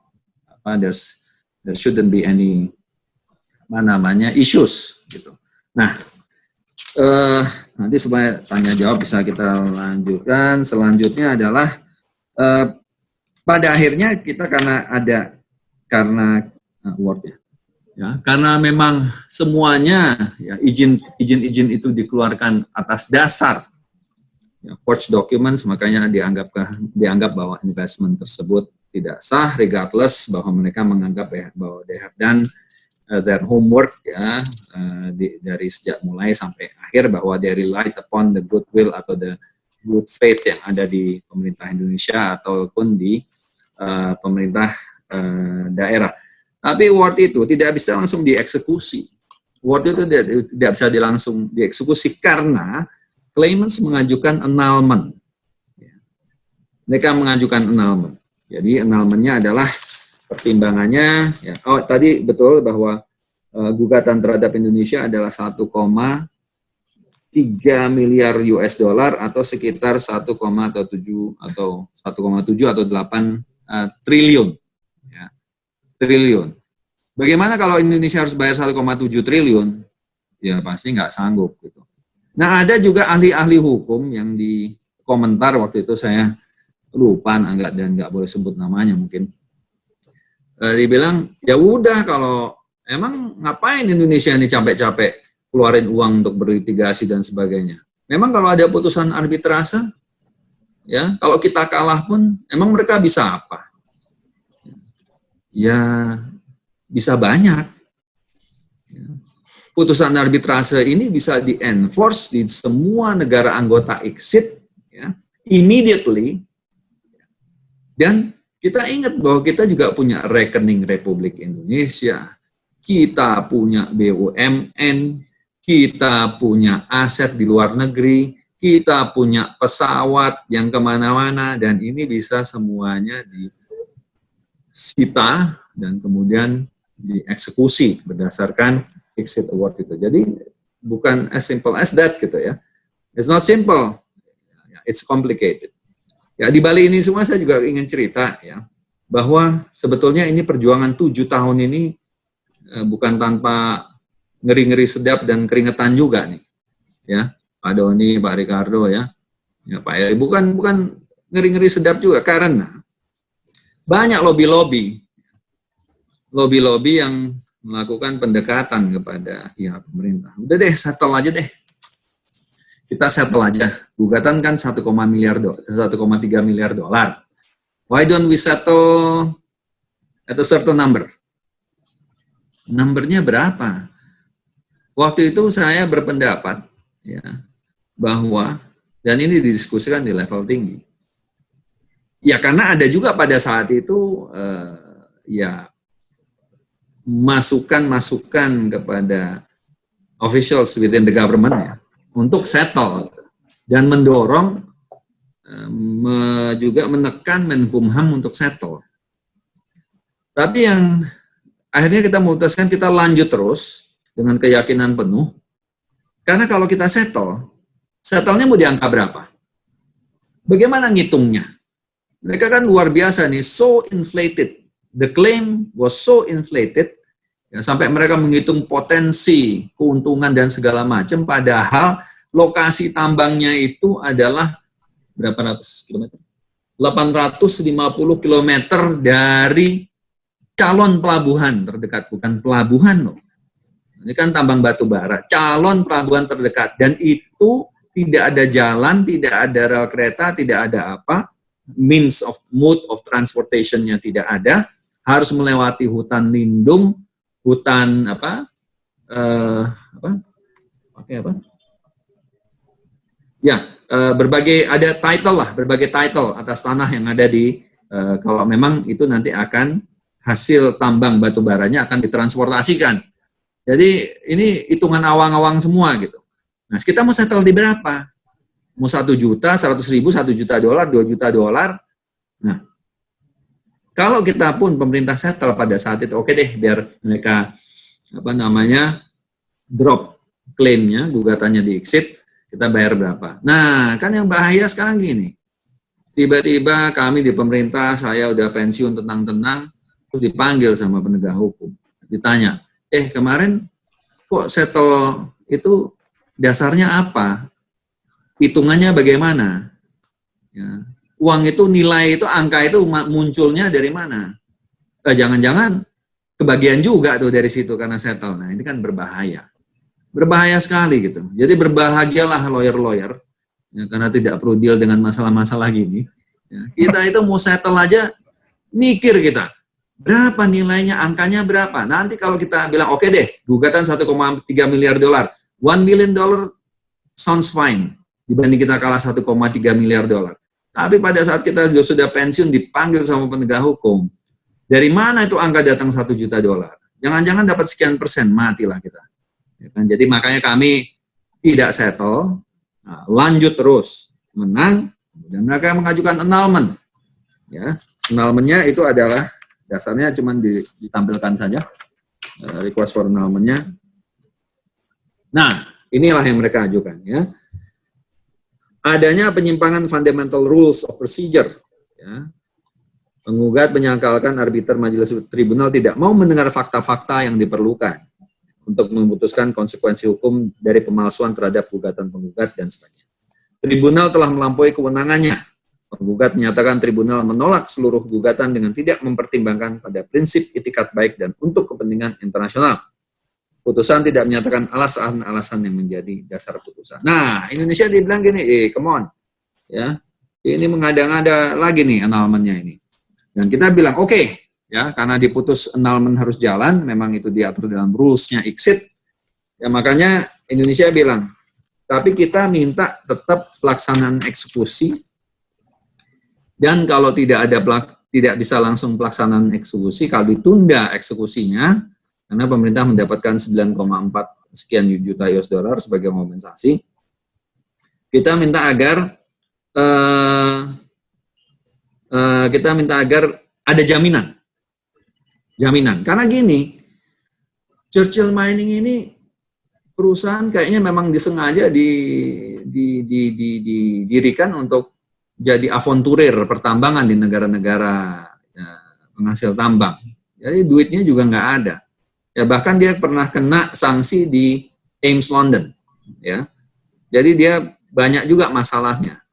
there shouldn't be any issues gitu. Nah, nanti supaya tanya jawab bisa kita lanjutkan. Selanjutnya adalah pada akhirnya kita karena karena memang semuanya ya, izin itu dikeluarkan atas dasar ya, forged documents, makanya dianggap bahwa investment tersebut tidak sah, regardless bahwa mereka menganggap bahwa they have done their homework ya dari sejak mulai sampai akhir, bahwa they relied upon the goodwill atau the good faith yang ada di pemerintah Indonesia ataupun di pemerintah daerah. Tapi award itu tidak bisa langsung dieksekusi. Award itu tidak bisa langsung dieksekusi karena claimants mengajukan annulment. Mereka mengajukan annulment. Jadi annulmentnya adalah pertimbangannya. Ya, tadi betul bahwa gugatan terhadap Indonesia adalah 1,3 miliar US dollar atau sekitar 1,7 atau 8 triliun. Triliun. Bagaimana kalau Indonesia harus bayar 1,7 triliun? Ya pasti nggak sanggup gitu. Nah, ada juga ahli-ahli hukum yang di komentar waktu itu, saya lupa dan nggak boleh sebut namanya mungkin. Dibilang ya udah, kalau emang ngapain Indonesia ini capek-capek keluarin uang untuk berlitigasi dan sebagainya. Memang kalau ada putusan arbitrase, ya kalau kita kalah pun emang mereka bisa apa? Ya bisa banyak. Putusan arbitrase ini bisa di-enforce di semua negara anggota ICSID ya, immediately. Dan kita ingat bahwa kita juga punya rekening Republik Indonesia, kita punya BUMN, kita punya aset di luar negeri, kita punya pesawat yang kemana-mana, dan ini bisa semuanya disita dan kemudian dieksekusi berdasarkan exit award itu. Jadi bukan as simple as that gitu ya. It's not simple, it's complicated. Ya di Bali ini semua saya juga ingin cerita ya, bahwa sebetulnya ini perjuangan 7 tahun ini bukan tanpa ngeri-ngeri sedap dan keringetan juga nih, ya Pak Doni, Pak Ricardo ya Pak Eri, bukan ngeri-ngeri sedap juga karena banyak lobby-lobby yang melakukan pendekatan kepada pihak pemerintah. Udah deh, settle aja deh. Kita settle aja. Gugatan kan 1,3 miliar dolar. Why don't we settle at a certain number? Numbernya berapa? Waktu itu saya berpendapat ya bahwa, dan ini didiskusikan di level tinggi. Ya karena ada juga pada saat itu ya masukan kepada officials within the government ya untuk settle dan mendorong juga menekan Menkumham untuk settle. Tapi yang akhirnya kita memutuskan kita lanjut terus dengan keyakinan penuh, karena kalau kita settle-nya mau di angka berapa? Bagaimana ngitungnya? Mereka kan luar biasa nih, so inflated. The claim was so inflated, ya, sampai mereka menghitung potensi, keuntungan, dan segala macam, padahal lokasi tambangnya itu adalah berapa ratus kilometer? 850 kilometer dari calon pelabuhan terdekat, bukan pelabuhan loh. Ini kan tambang batu bara, calon pelabuhan terdekat, dan itu tidak ada jalan, tidak ada rel kereta, tidak ada apa, mode of transportation-nya tidak ada, harus melewati hutan lindung, hutan berbagai ada title lah, berbagai title atas tanah yang ada di kalau memang itu nanti akan hasil tambang batu baranya akan ditransportasikan. Jadi ini hitungan awang-awang semua gitu. Nah, kita mau settle di berapa? Mau 1 juta, 100 ribu, 1 juta dolar, 2 juta dolar. Nah, kalau kita pun pemerintah settle pada saat itu, oke deh, biar mereka drop klaimnya, gugatannya di exit, kita bayar berapa? Nah, kan yang bahaya sekarang gini, tiba-tiba kami di pemerintah, saya udah pensiun tenang-tenang, terus dipanggil sama penegak hukum, ditanya, kemarin kok settle itu dasarnya apa? Hitungannya bagaimana? Ya. Uang itu, nilai itu, angka itu munculnya dari mana? Jangan-jangan kebagian juga tuh dari situ karena settle. Nah, ini kan berbahaya. Berbahaya sekali gitu. Jadi berbahagialah lawyer-lawyer, ya, karena tidak perlu deal dengan masalah-masalah gini. Ya. Kita itu mau settle aja, mikir kita. Berapa nilainya, angkanya berapa? Nanti kalau kita bilang, oke deh, gugatan 1,3 miliar dolar. $1 million sounds fine, dibanding kita kalah 1,3 miliar dolar. Tapi pada saat kita sudah pensiun, dipanggil sama penegak hukum, dari mana itu angka datang 1 juta dolar? Jangan-jangan dapat sekian persen, matilah kita. Ya kan? Jadi makanya kami tidak settle, lanjut terus, menang, dan mereka mengajukan annulment. Ya, annulment-nya itu adalah dasarnya cuma ditampilkan saja, request for annulment-nya. Nah, inilah yang mereka ajukan. Ya. Adanya penyimpangan fundamental rules of procedure. Ya. Penggugat menyangkalkan arbiter majelis tribunal tidak mau mendengar fakta-fakta yang diperlukan untuk memutuskan konsekuensi hukum dari pemalsuan terhadap gugatan penggugat dan sebagainya. Tribunal telah melampaui kewenangannya. Penggugat menyatakan tribunal menolak seluruh gugatan dengan tidak mempertimbangkan pada prinsip itikat baik dan untuk kepentingan internasional. Putusan tidak menyatakan alasan-alasan yang menjadi dasar putusan. Nah, Indonesia dibilang gini, come on. Ya, ini mengada-ngada lagi nih annulment-nya ini. Dan kita bilang, oke, ya, karena diputus annulment harus jalan, memang itu diatur dalam rules-nya exit. Ya, makanya Indonesia bilang, tapi kita minta tetap pelaksanaan eksekusi. Dan kalau tidak bisa langsung pelaksanaan eksekusi, kalau ditunda eksekusinya, karena pemerintah mendapatkan 9,4 sekian juta US dollar sebagai kompensasi, kita minta agar ada jaminan. Karena gini, Churchill Mining ini perusahaan kayaknya memang disengaja didirikan untuk jadi aventurir pertambangan di negara-negara penghasil tambang. Jadi duitnya juga nggak ada. Ya bahkan dia pernah kena sanksi di Thames London. Ya, jadi dia banyak juga masalahnya.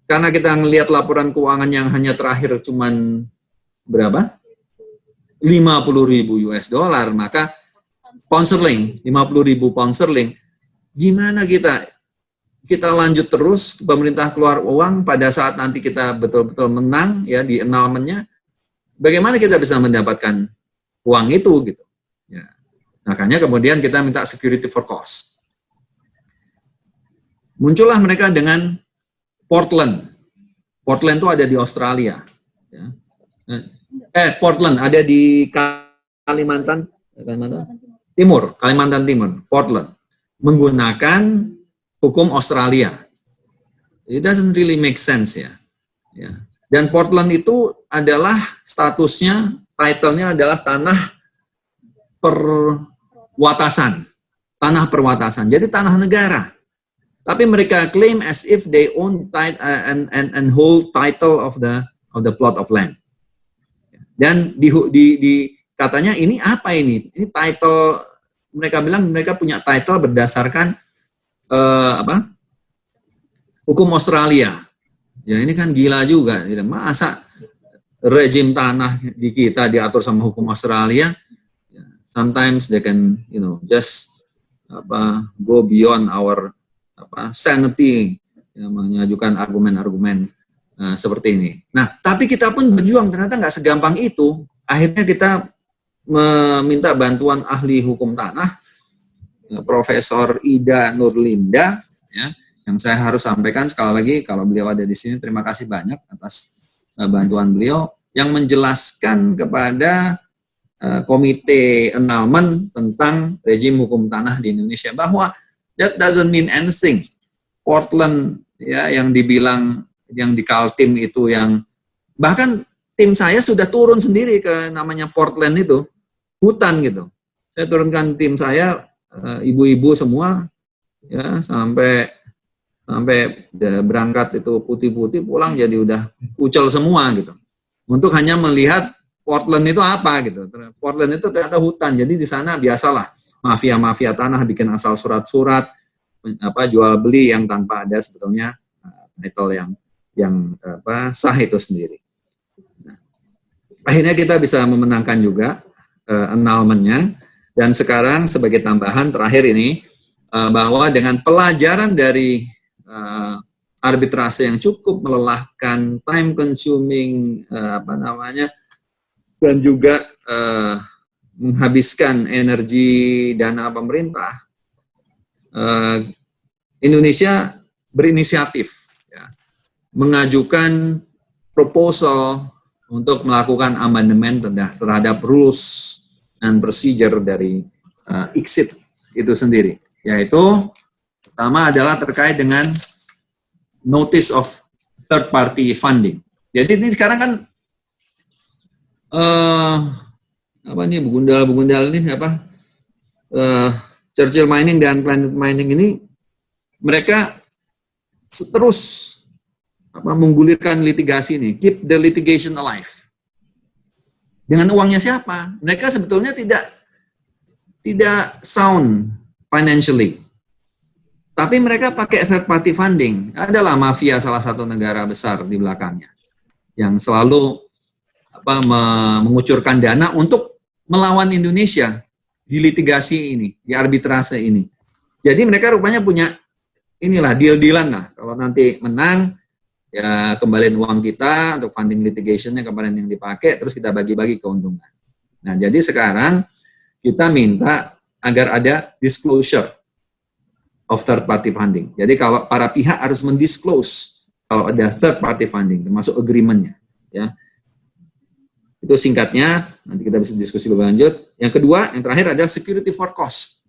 Karena kita ngelihat laporan keuangan yang hanya terakhir cuman berapa? 50.000 US dollar, maka pound sterling, 50.000 pound sterling. Gimana kita lanjut terus, pemerintah keluar uang pada saat nanti kita betul-betul menang ya di annulment-nya, bagaimana kita bisa mendapatkan uang itu gitu. Ya. Makanya kemudian kita minta security for cost. Muncullah mereka dengan Portland. Portland itu ada di Australia. Ya. Portland ada di Kalimantan Timur, Kalimantan Timur, Portland. Menggunakan hukum Australia. It doesn't really make sense ya. Ya. Dan Portland itu adalah statusnya, title-nya adalah tanah perwatasan. Tanah perwatasan. Jadi tanah negara. Tapi mereka claim as if they own and hold title of the plot of land. Dan katanya ini apa ini? Ini title, mereka bilang mereka punya title berdasarkan hukum Australia. Ya ini kan gila juga. Masa rejim tanah di kita diatur sama hukum Australia? Sometimes they can, just go beyond our sanity, mengajukan argumen-argumen seperti ini. Nah, tapi kita pun berjuang, ternyata nggak segampang itu. Akhirnya kita meminta bantuan ahli hukum tanah, Profesor Ida Nurlinda, ya, yang saya harus sampaikan sekali lagi, kalau beliau ada di sini, terima kasih banyak atas bantuan beliau, yang menjelaskan kepada komite annulment tentang rejim hukum tanah di Indonesia, bahwa that doesn't mean anything. Portland, ya, yang dibilang, yang di Kaltim itu, yang bahkan tim saya sudah turun sendiri ke namanya Portland itu, hutan gitu. Saya turunkan tim saya, ibu-ibu semua, ya, sampai berangkat itu putih-putih, pulang jadi udah kucel semua gitu. Untuk hanya melihat Portland itu apa gitu. Portland itu ternyata hutan. Jadi di sana biasalah mafia-mafia tanah bikin asal surat-surat, jual beli yang tanpa ada sebetulnya title yang sah itu sendiri. Nah, akhirnya kita bisa memenangkan juga annulment-nya, dan sekarang sebagai tambahan terakhir ini, bahwa dengan pelajaran dari arbitrase yang cukup melelahkan, time consuming, dan juga menghabiskan energi dana pemerintah, Indonesia berinisiatif ya, mengajukan proposal untuk melakukan amandemen terhadap rules and procedure dari ICSID itu sendiri, yaitu pertama adalah terkait dengan notice of third party funding. Jadi ini sekarang kan begundal ini Churchill Mining dan Planet Mining ini mereka terus menggulirkan litigasi ini, keep the litigation alive. Dengan uangnya siapa? Mereka sebetulnya tidak sound financially. Tapi mereka pakai third party funding. Adalah mafia salah satu negara besar di belakangnya yang selalu mengucurkan dana untuk melawan Indonesia di litigasi ini, di arbitrase ini. Jadi mereka rupanya punya inilah deal-dealan lah. Kalau nanti menang, ya kembaliin uang kita untuk funding litigation-nya kemarin yang dipakai, terus kita bagi-bagi keuntungan. Nah, jadi sekarang kita minta agar ada disclosure of third party funding. Jadi kalau para pihak harus mendisclose kalau ada third party funding, termasuk agreement-nya. Ya. Itu singkatnya, nanti kita bisa diskusi lebih lanjut. Yang kedua, yang terakhir adalah security for cost.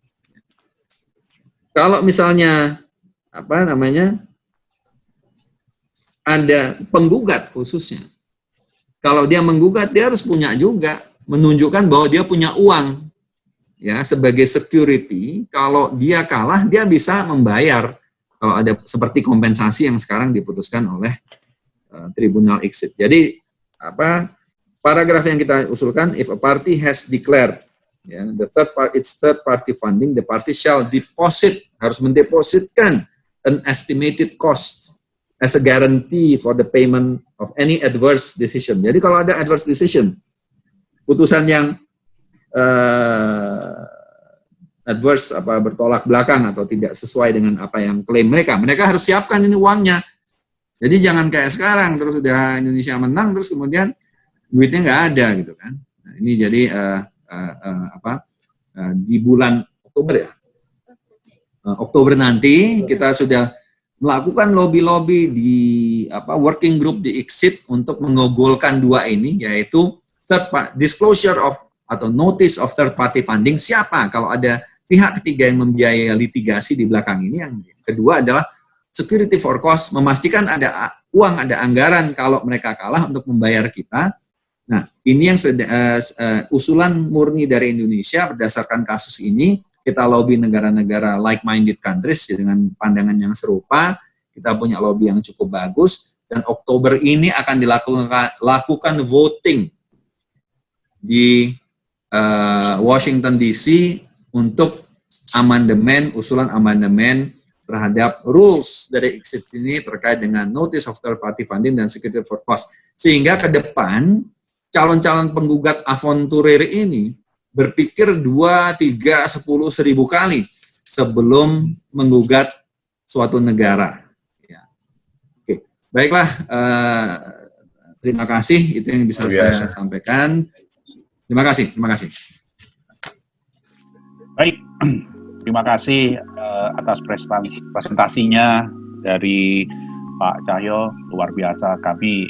Kalau misalnya ada penggugat khususnya, kalau dia menggugat, dia harus punya juga menunjukkan bahwa dia punya uang ya sebagai security, kalau dia kalah dia bisa membayar kalau ada seperti kompensasi yang sekarang diputuskan oleh Tribunal ICSID. Jadi paragraf yang kita usulkan, if a party has declared its third party funding, the party shall harus mendepositkan an estimated cost as a guarantee for the payment of any adverse decision. Jadi kalau ada adverse decision, putusan yang adverse bertolak belakang atau tidak sesuai dengan apa yang klaim mereka harus siapkan ini uangnya. Jadi jangan kayak sekarang terus udah Indonesia menang terus kemudian duitnya nggak ada gitu kan. Nah, ini jadi di bulan Oktober Oktober nanti kita sudah melakukan lobby-lobby di working group di ICSID untuk menggolkan dua ini, yaitu disclosure of atau notice of third party funding. Siapa kalau ada pihak ketiga yang membiayai litigasi di belakang ini. Yang kedua adalah security for cost, memastikan ada uang, ada anggaran kalau mereka kalah untuk membayar kita. Nah, ini yang usulan murni dari Indonesia berdasarkan kasus ini. Kita lobby negara-negara like-minded countries dengan pandangan yang serupa. Kita punya lobby yang cukup bagus. Dan Oktober ini akan dilakukan voting di Washington DC untuk usulan amandemen terhadap rules dari ICSID ini terkait dengan notice of third party funding dan security for cost. Sehingga ke depan calon-calon penggugat aventurir ini berpikir 2, 3, 10, 1.000 kali sebelum menggugat suatu negara. Ya. Oke, baiklah. Terima kasih. Itu yang bisa saya sampaikan. Terima kasih. Baik, terima kasih atas presentasinya dari Pak Cahyo. Luar biasa. Kami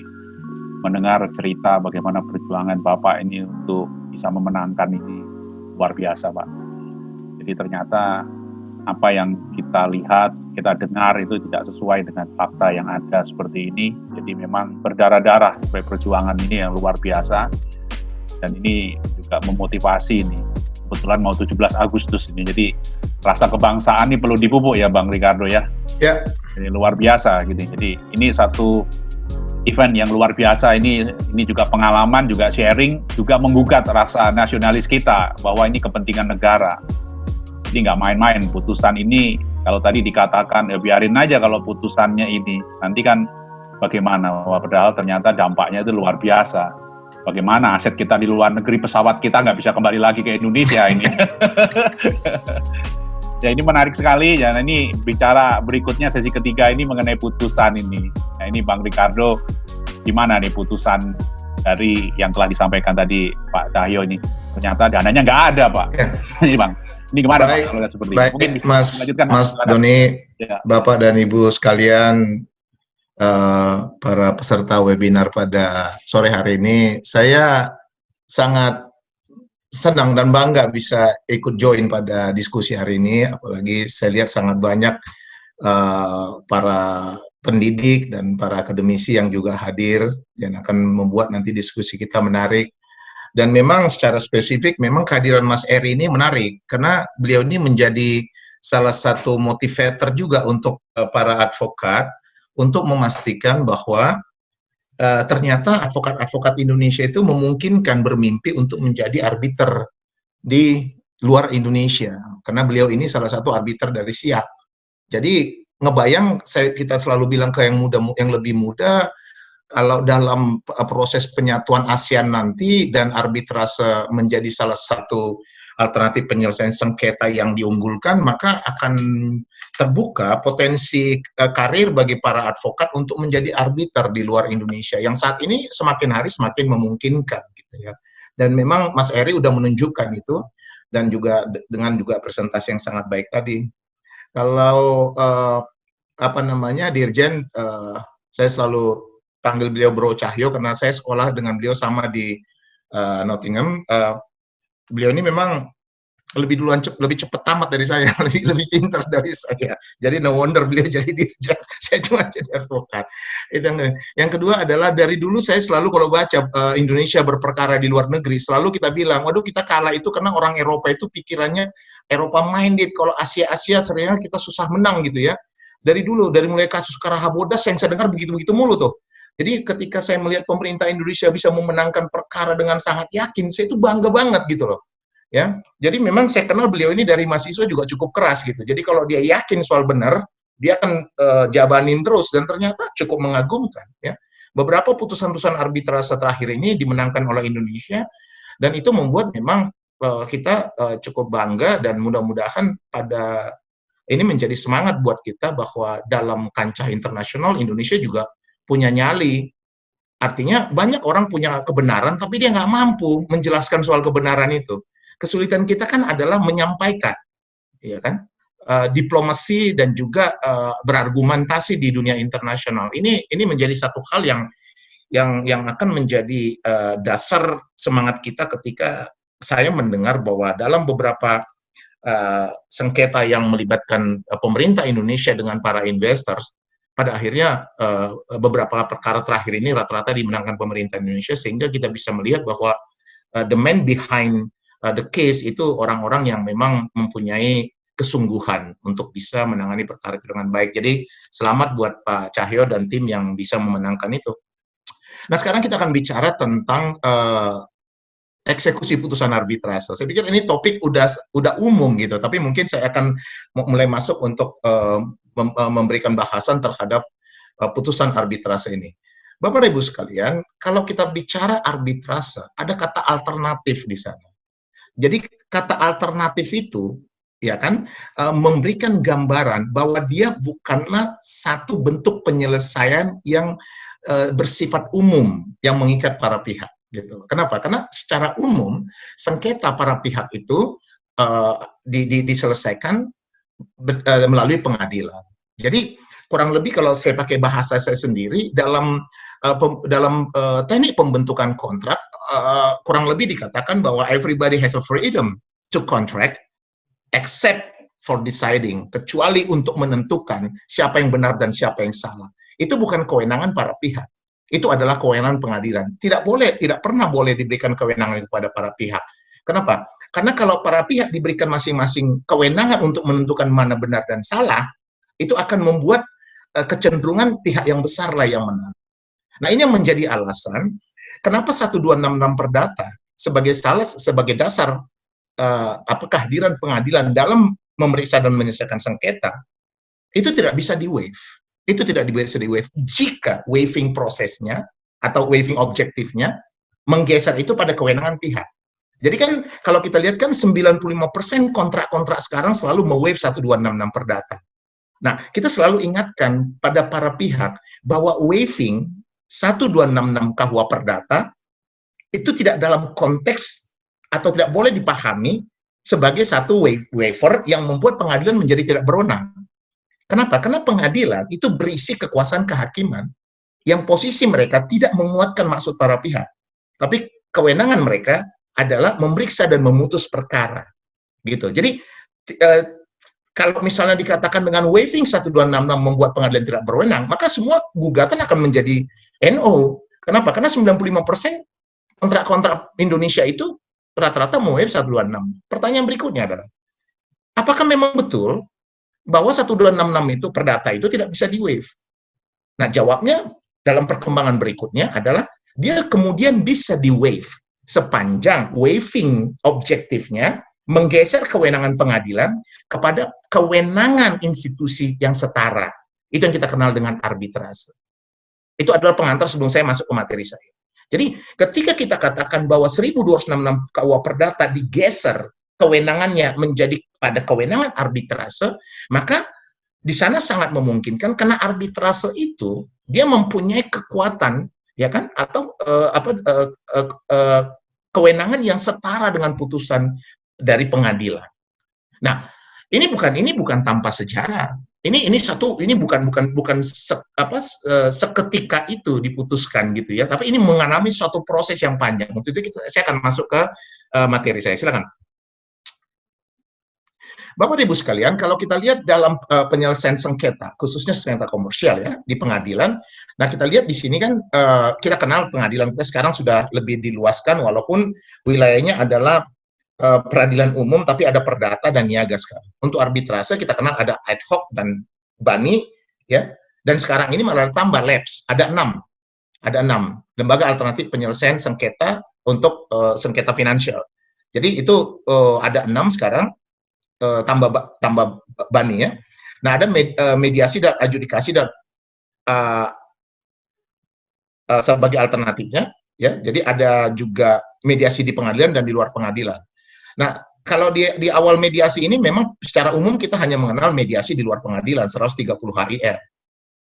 mendengar cerita bagaimana perjuangan Bapak ini untuk bisa memenangkan ini luar biasa, Pak. Jadi ternyata apa yang kita lihat, kita dengar itu tidak sesuai dengan fakta yang ada seperti ini. Jadi memang berdarah-darah supaya perjuangan ini yang luar biasa. Dan ini juga memotivasi ini. Kebetulan mau 17 Agustus ini. Jadi rasa kebangsaan ini perlu dipupuk ya Bang Ricardo ya. Ya. Jadi luar biasa gitu. Jadi ini satu event yang luar biasa, ini juga pengalaman, juga sharing, juga menggugat rasa nasionalis kita bahwa ini kepentingan negara. Jadi nggak main-main putusan ini. Kalau tadi dikatakan ya biarin aja kalau putusannya ini, nanti kan bagaimana? Wah, padahal ternyata dampaknya itu luar biasa. Bagaimana aset kita di luar negeri, pesawat kita nggak bisa kembali lagi ke Indonesia ini. Ya ini menarik sekali. Ya ini bicara berikutnya sesi ketiga ini mengenai putusan ini. Nah ini Bang Ricardo, gimana nih putusan dari yang telah disampaikan tadi Pak Cahyo ini? Ternyata dananya nggak ada Pak. Ya. Ini Bang, ini gimana Pak kalau seperti ini? Mungkin bisa Mas Doni, ya. Bapak dan Ibu sekalian, para peserta webinar pada sore hari ini, saya sangat senang dan bangga bisa ikut join pada diskusi hari ini, apalagi saya lihat sangat banyak para pendidik dan para akademisi yang juga hadir dan akan membuat nanti diskusi kita menarik. Dan memang secara spesifik memang kehadiran Mas Eri ini menarik karena beliau ini menjadi salah satu motivator juga untuk para advokat untuk memastikan bahwa ternyata advokat-advokat Indonesia itu memungkinkan bermimpi untuk menjadi arbiter di luar Indonesia, karena beliau ini salah satu arbiter dari SIAK. Jadi ngebayang, kita selalu bilang ke yang muda, yang lebih muda, kalau dalam proses penyatuan ASEAN nanti dan arbitrase menjadi salah satu alternatif penyelesaian sengketa yang diunggulkan, maka akan terbuka potensi karir bagi para advokat untuk menjadi arbiter di luar Indonesia yang saat ini semakin hari semakin memungkinkan gitu ya. Dan memang Mas Eri udah menunjukkan itu, dan juga dengan juga presentasi yang sangat baik tadi. Kalau Dirjen, saya selalu panggil beliau Bro Cahyo karena saya sekolah dengan beliau sama di Nottingham. Beliau ini memang lebih cepat tamat dari saya, lebih pintar dari saya. Jadi no wonder beliau jadi dirjen, saya cuma jadi advokat. Itu yang kedua adalah dari dulu saya selalu kalau baca Indonesia berperkara di luar negeri, selalu kita bilang, waduh kita kalah itu karena orang Eropa itu pikirannya Eropa minded, kalau Asia seringnya kita susah menang gitu ya. Dari dulu, dari mulai kasus Karahabodas yang saya dengar begitu-begitu mulu tuh. Jadi ketika saya melihat pemerintah Indonesia bisa memenangkan perkara dengan sangat yakin, saya itu bangga banget gitu loh. Ya, jadi memang saya kenal beliau ini dari mahasiswa juga cukup keras gitu. Jadi kalau dia yakin soal benar, dia akan jabanin terus dan ternyata cukup mengagumkan. Ya, beberapa putusan-putusan arbitrase terakhir ini dimenangkan oleh Indonesia dan itu membuat memang kita cukup bangga dan mudah-mudahan pada ini menjadi semangat buat kita bahwa dalam kancah internasional Indonesia juga punya nyali. Artinya banyak orang punya kebenaran tapi dia nggak mampu menjelaskan soal kebenaran itu. Kesulitan kita kan adalah menyampaikan, ya kan, diplomasi dan juga berargumentasi di dunia internasional. Ini menjadi satu hal yang akan menjadi dasar semangat kita ketika saya mendengar bahwa dalam beberapa sengketa yang melibatkan pemerintah Indonesia dengan para investors, pada akhirnya beberapa perkara terakhir ini rata-rata dimenangkan pemerintah Indonesia sehingga kita bisa melihat bahwa the man behind the case itu orang-orang yang memang mempunyai kesungguhan untuk bisa menangani perkara itu dengan baik. Jadi selamat buat Pak Cahyo dan tim yang bisa memenangkan itu. Nah sekarang kita akan bicara tentang eksekusi putusan arbitrase. Saya pikir ini topik udah umum gitu, tapi mungkin saya akan mulai masuk untuk memberikan bahasan terhadap putusan arbitrase ini. Bapak Ibu sekalian, kalau kita bicara arbitrase, ada kata alternatif di sana. Jadi kata alternatif itu, ya kan, memberikan gambaran bahwa dia bukanlah satu bentuk penyelesaian yang bersifat umum yang mengikat para pihak. Gitu. Kenapa? Karena secara umum sengketa para pihak itu diselesaikan melalui pengadilan. Jadi kurang lebih kalau saya pakai bahasa saya sendiri dalam teknik pembentukan kontrak kurang lebih dikatakan bahwa everybody has a freedom to contract except for deciding, kecuali untuk menentukan siapa yang benar dan siapa yang salah. Itu bukan kewenangan para pihak. Itu adalah kewenangan pengadilan. Tidak pernah boleh diberikan kewenangan kepada para pihak. Kenapa? Karena kalau para pihak diberikan masing-masing kewenangan untuk menentukan mana benar dan salah, itu akan membuat kecenderungan pihak yang besar lah yang menang. Nah, ini yang menjadi alasan kenapa 1266 Perdata sebagai dasar kehadiran pengadilan dalam memeriksa dan menyelesaikan sengketa itu tidak bisa di-waive. Itu tidak bisa di-waive jika waiving prosesnya atau waiving objektifnya menggeser itu pada kewenangan pihak. Jadi kan kalau kita lihat kan 95% kontrak-kontrak sekarang selalu me-waive 1266 Perdata. Nah, kita selalu ingatkan pada para pihak bahwa waiving 1266 KUH Perdata itu tidak dalam konteks atau tidak boleh dipahami sebagai satu waiver yang membuat pengadilan menjadi tidak berwenang. Kenapa? Karena pengadilan itu berisi kekuasaan kehakiman yang posisi mereka tidak menguatkan maksud para pihak. Tapi kewenangan mereka adalah memeriksa dan memutus perkara. Gitu. Jadi kalau misalnya dikatakan dengan waiving 1266 membuat pengadilan tidak berwenang, maka semua gugatan akan menjadi NO. Kenapa? Karena 95% kontrak-kontrak Indonesia itu rata-rata mau waive 1266. Pertanyaan berikutnya adalah, apakah memang betul bahwa 1266 itu perdata itu tidak bisa di-waive? Nah, jawabnya dalam perkembangan berikutnya adalah dia kemudian bisa di-waive sepanjang waiving objektifnya menggeser kewenangan pengadilan kepada kewenangan institusi yang setara. Itu yang kita kenal dengan arbitrase. Itu adalah pengantar sebelum saya masuk ke materi saya. Jadi ketika kita katakan bahwa 1266 KUH Perdata digeser kewenangannya menjadi pada kewenangan arbitrase, maka di sana sangat memungkinkan karena arbitrase itu dia mempunyai kekuatan, ya kan, atau kewenangan yang setara dengan putusan dari pengadilan. Nah, ini bukan tanpa sejarah. Ini bukan seketika itu diputuskan gitu ya, tapi ini mengalami suatu proses yang panjang. Untuk itu saya akan masuk ke materi saya. Silakan. Bapak Ibu sekalian, kalau kita lihat dalam penyelesaian sengketa, khususnya sengketa komersial ya di pengadilan, nah kita lihat di sini kan kita kenal pengadilan kita sekarang sudah lebih diluaskan, walaupun wilayahnya adalah peradilan umum, tapi ada perdata dan niaga sekarang. Untuk arbitrase kita kenal ada ad hoc dan bani, ya. Dan sekarang ini malah tambah labs, ada 6 lembaga alternatif penyelesaian sengketa untuk sengketa finansial. Jadi itu ada 6 sekarang. Tambah bani ya. Nah, ada mediasi dan adjudikasi dan sebagai alternatifnya ya. Jadi ada juga mediasi di pengadilan dan di luar pengadilan. Nah, kalau di awal mediasi ini memang secara umum kita hanya mengenal mediasi di luar pengadilan 130 HIR.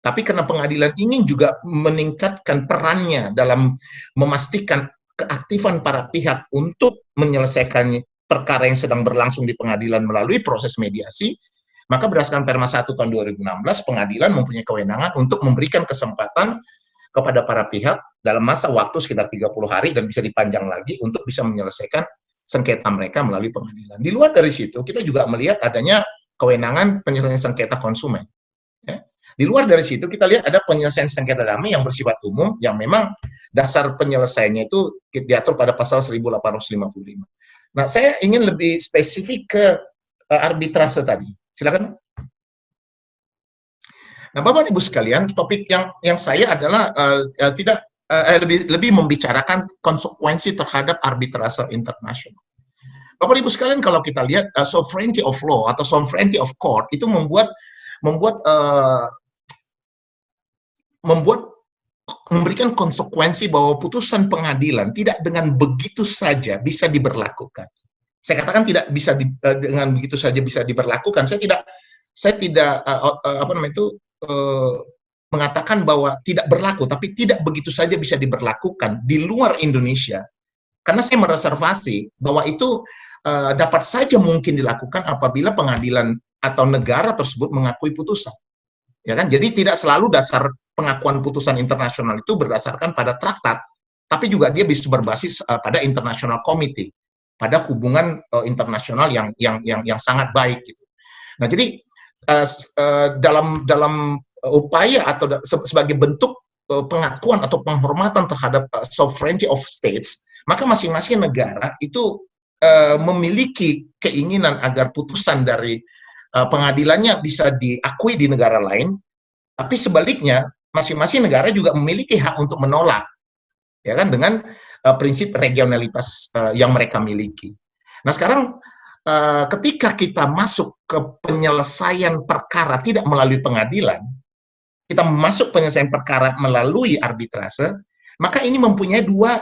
Tapi karena pengadilan ingin juga meningkatkan perannya dalam memastikan keaktifan para pihak untuk menyelesaikan perkara yang sedang berlangsung di pengadilan melalui proses mediasi, maka berdasarkan Perma 1 tahun 2016, pengadilan mempunyai kewenangan untuk memberikan kesempatan kepada para pihak dalam masa waktu sekitar 30 hari dan bisa dipanjang lagi untuk bisa menyelesaikan sengketa mereka melalui pengadilan. Di luar dari situ, kita juga melihat adanya kewenangan penyelesaian sengketa konsumen. Ya. Di luar dari situ, kita lihat ada penyelesaian sengketa damai yang bersifat umum, yang memang dasar penyelesaiannya itu diatur pada pasal 1855. Nah, saya ingin lebih spesifik ke arbitrase tadi. Silakan. Nah, Bapak Ibu sekalian, topik yang saya adalah lebih membicarakan konsekuensi terhadap arbitrase internasional. Bapak Ibu sekalian, kalau kita lihat sovereignty of law atau sovereignty of court itu memberikan konsekuensi bahwa putusan pengadilan tidak dengan begitu saja bisa diberlakukan. Saya katakan tidak bisa dengan begitu saja bisa diberlakukan. Saya tidak mengatakan bahwa tidak berlaku, tapi tidak begitu saja bisa diberlakukan di luar Indonesia. Karena saya mereservasi bahwa itu dapat saja mungkin dilakukan apabila pengadilan atau negara tersebut mengakui putusan. Ya kan? Jadi tidak selalu dasar pengakuan putusan internasional itu berdasarkan pada traktat, tapi juga dia bisa berbasis pada international committee, pada hubungan internasional yang sangat baik gitu. Nah, jadi dalam upaya atau sebagai bentuk pengakuan atau penghormatan terhadap sovereignty of states, maka masing-masing negara itu memiliki keinginan agar putusan dari pengadilannya bisa diakui di negara lain, tapi sebaliknya masing-masing negara juga memiliki hak untuk menolak, ya kan, dengan prinsip regionalitas yang mereka miliki. Nah, sekarang ketika kita masuk ke penyelesaian perkara tidak melalui pengadilan, kita masuk penyelesaian perkara melalui arbitrase, maka ini mempunyai dua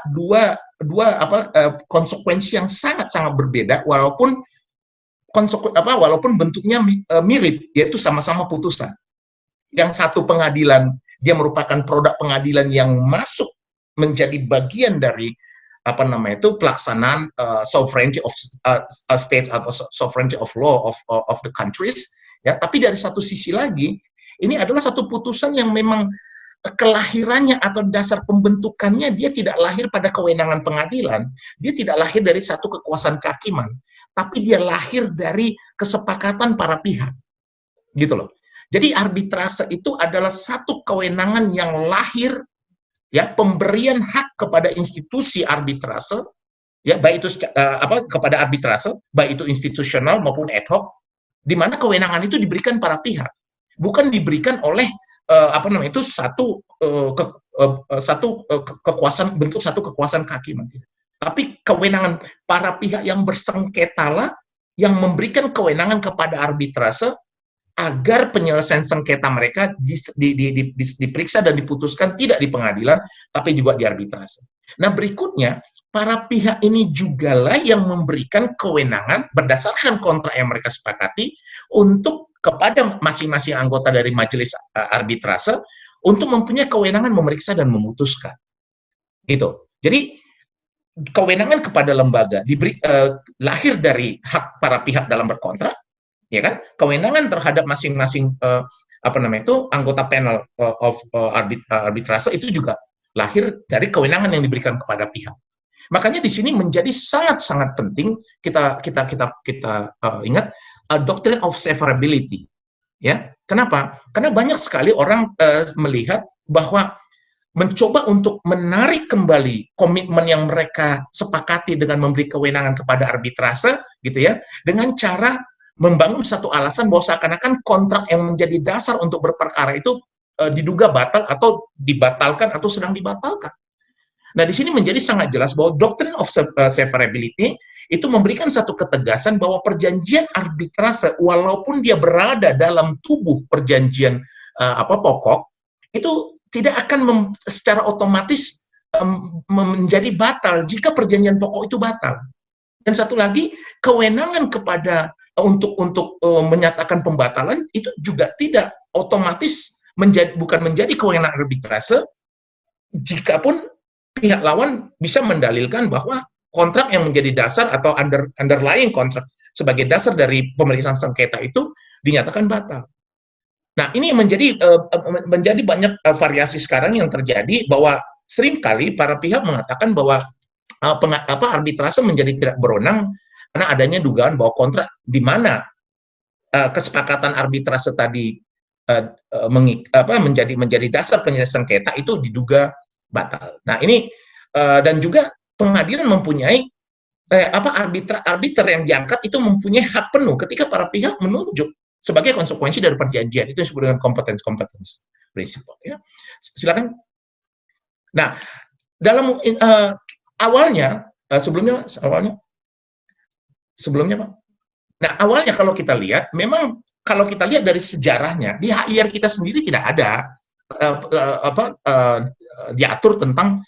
konsekuensi yang sangat-sangat berbeda, walaupun bentuknya mirip, yaitu sama-sama putusan. Yang satu pengadilan, dia merupakan produk pengadilan yang masuk menjadi bagian dari pelaksanaan sovereignty of states atau sovereignty of law of the countries, ya. Tapi dari satu sisi lagi, ini adalah satu putusan yang memang kelahirannya atau dasar pembentukannya dia tidak lahir pada kewenangan pengadilan, dia tidak lahir dari satu kekuasaan kehakiman, tapi dia lahir dari kesepakatan para pihak, gitu loh. Jadi arbitrase itu adalah satu kewenangan yang lahir, ya, pemberian hak kepada institusi arbitrase, ya, baik itu kepada arbitrase, baik itu institusional maupun ad hoc, di mana kewenangan itu diberikan para pihak, bukan diberikan oleh kekuasaan, bentuk satu kekuasaan kehakiman. Tapi kewenangan para pihak yang bersengketalah yang memberikan kewenangan kepada arbitrase agar penyelesaian sengketa mereka diperiksa dan diputuskan tidak di pengadilan, tapi juga di arbitrase. Nah, berikutnya, para pihak ini jugalah yang memberikan kewenangan berdasarkan kontrak yang mereka sepakati untuk kepada masing-masing anggota dari majelis arbitrase untuk mempunyai kewenangan memeriksa dan memutuskan. Gitu. Jadi, kewenangan kepada lembaga lahir dari hak para pihak dalam berkontrak, ya kan? Kewenangan terhadap masing-masing anggota panel of arbitrase itu juga lahir dari kewenangan yang diberikan kepada pihak. Makanya di sini menjadi sangat-sangat penting kita ingat doctrine of severability. Ya, kenapa? Karena banyak sekali orang melihat bahwa mencoba untuk menarik kembali komitmen yang mereka sepakati dengan memberi kewenangan kepada arbitrase, gitu ya, dengan cara membangun satu alasan bahwa seakan-akan kontrak yang menjadi dasar untuk berperkara itu diduga batal atau dibatalkan atau sedang dibatalkan. Nah, di sini menjadi sangat jelas bahwa doctrine of severability itu memberikan satu ketegasan bahwa perjanjian arbitrase walaupun dia berada dalam tubuh perjanjian pokok itu tidak akan secara otomatis menjadi batal jika perjanjian pokok itu batal. Dan satu lagi, kewenangan kepada untuk menyatakan pembatalan itu juga tidak otomatis bukan menjadi kewenangan arbitrase jikapun pihak lawan bisa mendalilkan bahwa kontrak yang menjadi dasar atau underlying kontrak sebagai dasar dari pemeriksaan sengketa itu dinyatakan batal. Nah, ini menjadi banyak variasi sekarang yang terjadi bahwa seringkali para pihak mengatakan bahwa arbitrase menjadi tidak berwenang karena adanya dugaan bahwa kontrak di mana kesepakatan arbitrase tadi menjadi dasar penyelesaian sengketa itu diduga batal. Nah, ini dan juga pengadilan mempunyai arbiter yang diangkat itu mempunyai hak penuh ketika para pihak menunjuk sebagai konsekuensi dari perjanjian. Itu disebut dengan competence principle, ya. Silakan. Nah, dalam awalnya Pak. Nah, awalnya kalau kita lihat, memang kalau kita lihat dari sejarahnya, di HIR kita sendiri tidak ada diatur tentang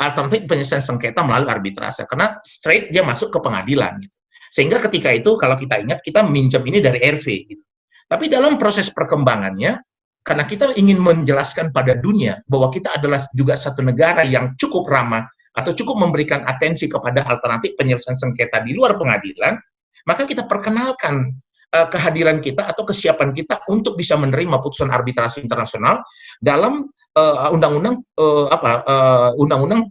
alternatif penyelesaian sengketa melalui arbitrase, karena straight dia masuk ke pengadilan, gitu. Sehingga ketika itu kalau kita ingat, kita minjem ini dari RV, gitu. Tapi dalam proses perkembangannya, karena kita ingin menjelaskan pada dunia bahwa kita adalah juga satu negara yang cukup ramah atau cukup memberikan atensi kepada alternatif penyelesaian sengketa di luar pengadilan, maka kita perkenalkan kehadiran kita atau kesiapan kita untuk bisa menerima putusan arbitrasi internasional dalam undang-undang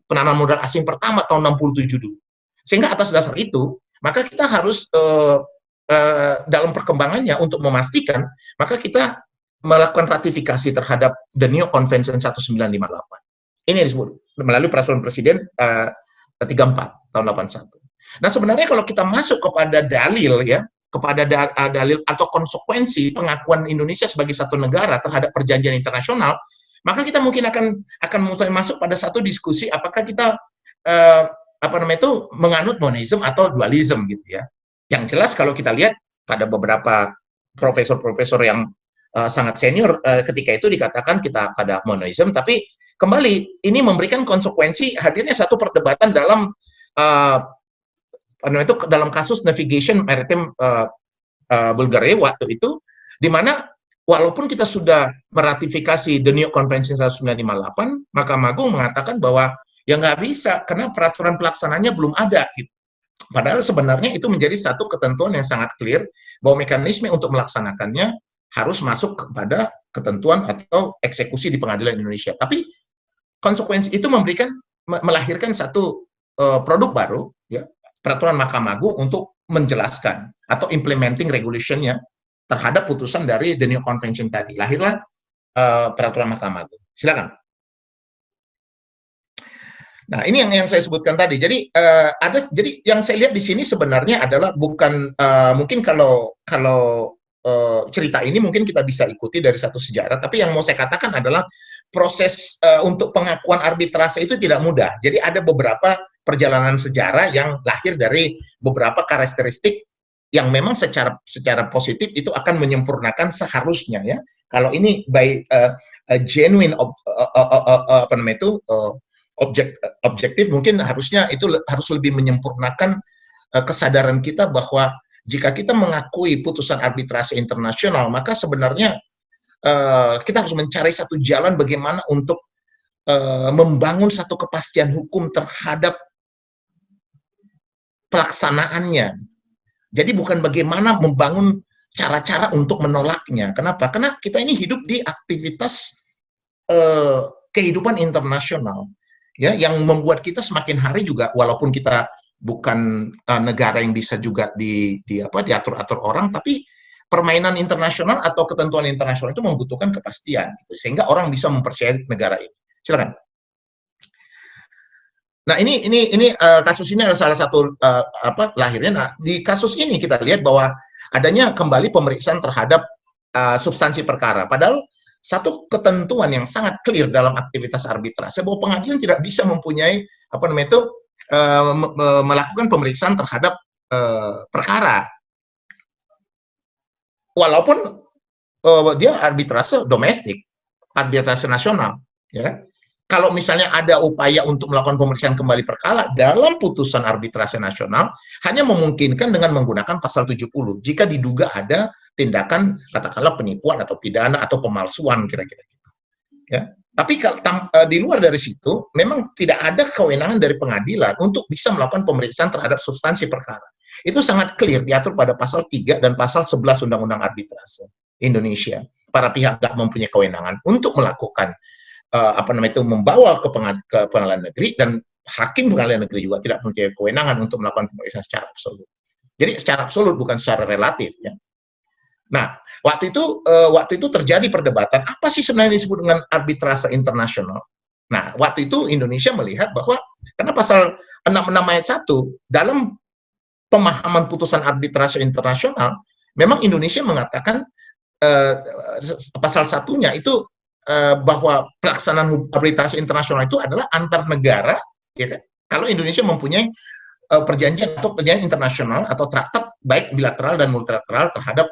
penanaman modal asing pertama tahun 67 dulu. Sehingga atas dasar itu, maka kita harus dalam perkembangannya untuk memastikan, maka kita melakukan ratifikasi terhadap The New Convention 1958. Ini yang disebut melalui peraturan Presiden 34 tahun 81. Nah, sebenarnya kalau kita masuk kepada dalil, ya, kepada dalil atau konsekuensi pengakuan Indonesia sebagai satu negara terhadap perjanjian internasional, maka kita mungkin akan mulai masuk pada satu diskusi apakah kita menganut monisme atau dualisme, gitu ya. Yang jelas kalau kita lihat pada beberapa profesor-profesor yang sangat senior ketika itu dikatakan kita pada monisme, tapi kembali ini memberikan konsekuensi hadirnya satu perdebatan dalam dalam kasus navigation maritime Bulgaria waktu itu, di mana walaupun kita sudah meratifikasi The New Convention 1958, Mahkamah Agung mengatakan bahwa ya nggak bisa karena peraturan pelaksananya belum ada, gitu. Padahal sebenarnya itu menjadi satu ketentuan yang sangat clear bahwa mekanisme untuk melaksanakannya harus masuk kepada ketentuan atau eksekusi di pengadilan Indonesia. Tapi konsekuensi itu melahirkan satu produk baru, ya, peraturan Mahkamah Agung untuk menjelaskan atau implementing regulation-nya terhadap putusan dari The New Convention tadi. Lahirlah peraturan Mahkamah Agung. Silakan. Nah, ini yang saya sebutkan tadi. Jadi jadi yang saya lihat di sini sebenarnya adalah bukan mungkin kalau cerita ini mungkin kita bisa ikuti dari satu sejarah, tapi yang mau saya katakan adalah proses untuk pengakuan arbitrase itu tidak mudah. Jadi ada beberapa perjalanan sejarah yang lahir dari beberapa karakteristik yang memang secara positif itu akan menyempurnakan seharusnya, ya. Kalau ini by genuine objektif, mungkin harusnya itu harus lebih menyempurnakan kesadaran kita bahwa jika kita mengakui putusan arbitrase internasional, maka sebenarnya kita harus mencari satu jalan bagaimana untuk membangun satu kepastian hukum terhadap pelaksanaannya. Jadi bukan bagaimana membangun cara-cara untuk menolaknya. Kenapa? Karena kita ini hidup di aktivitas kehidupan internasional, ya, yang membuat kita semakin hari juga, walaupun kita negara yang bisa juga diatur-atur orang, tapi permainan internasional atau ketentuan internasional itu membutuhkan kepastian, gitu, sehingga orang bisa mempercayai negara ini. Silakan. Nah, ini kasus ini adalah salah satu lahirnya. Nah, di kasus ini kita lihat bahwa adanya kembali pemeriksaan terhadap substansi perkara. Padahal satu ketentuan yang sangat clear dalam aktivitas arbitrase bahwa pengadilan tidak bisa mempunyai melakukan pemeriksaan terhadap perkara, walaupun dia arbitrase domestik, arbitrase nasional, ya kan? Kalau misalnya ada upaya untuk melakukan pemeriksaan kembali perkara dalam putusan arbitrase nasional, hanya memungkinkan dengan menggunakan pasal 70 jika diduga ada tindakan katakanlah penipuan atau pidana atau pemalsuan, kira-kira gitu. Ya. Tapi di luar dari situ, memang tidak ada kewenangan dari pengadilan untuk bisa melakukan pemeriksaan terhadap substansi perkara. Itu sangat clear diatur pada pasal 3 dan pasal 11 Undang-Undang Arbitrase Indonesia. Para pihak tidak mempunyai kewenangan untuk melakukan membawa ke pengadilan negeri, dan hakim pengadilan negeri juga tidak mempunyai kewenangan untuk melakukan pemeriksaan secara absolut. Jadi secara absolut, bukan secara relatif, ya. Nah, waktu itu terjadi perdebatan apa sih sebenarnya disebut dengan arbitrase internasional. Nah, waktu itu Indonesia melihat bahwa karena pasal 66 ayat 1 dalam pemahaman putusan arbitrase internasional, memang Indonesia mengatakan pasal satunya itu bahwa pelaksanaan arbitrase internasional itu adalah antar negara, gitu. Kalau Indonesia mempunyai perjanjian internasional atau traktat baik bilateral dan multilateral terhadap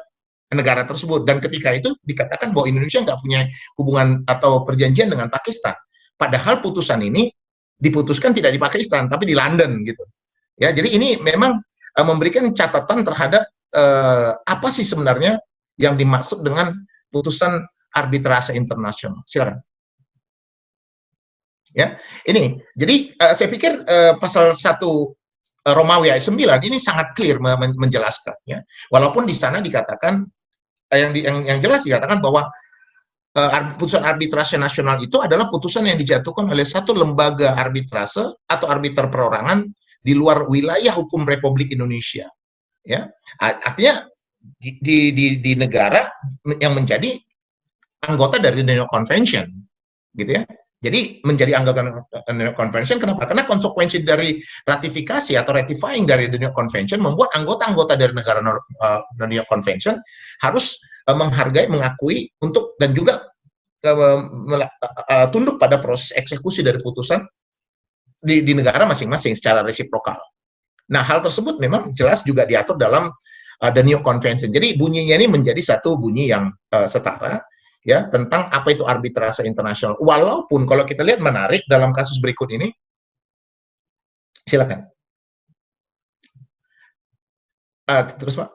negara tersebut, dan ketika itu dikatakan bahwa Indonesia nggak punya hubungan atau perjanjian dengan Pakistan, padahal putusan ini diputuskan tidak di Pakistan tapi di London, gitu. Ya, jadi ini memang memberikan catatan terhadap apa sih sebenarnya yang dimaksud dengan putusan arbitrase internasional. Silakan. Ya, ini. Jadi saya pikir pasal 1 Romawi ayat 9 ini sangat clear menjelaskan, ya. Walaupun di sana dikatakan yang jelas dikatakan bahwa putusan arbitrase nasional itu adalah putusan yang dijatuhkan oleh satu lembaga arbitrase atau arbiter perorangan di luar wilayah hukum Republik Indonesia, ya. Artinya di negara yang menjadi anggota dari The New York Convention, gitu ya. Jadi menjadi anggota The New York Convention, kenapa? Karena konsekuensi dari ratifikasi atau ratifying dari The New York Convention membuat anggota-anggota dari negara The New York Convention harus menghargai, mengakui untuk dan juga tunduk pada proses eksekusi dari putusan di negara masing-masing secara resiprokal. Nah, hal tersebut memang jelas juga diatur dalam The New York Convention. Jadi bunyinya ini menjadi satu bunyi yang setara, ya, tentang apa itu arbitrase internasional. Walaupun kalau kita lihat menarik dalam kasus berikut ini, silakan. Terus, Pak.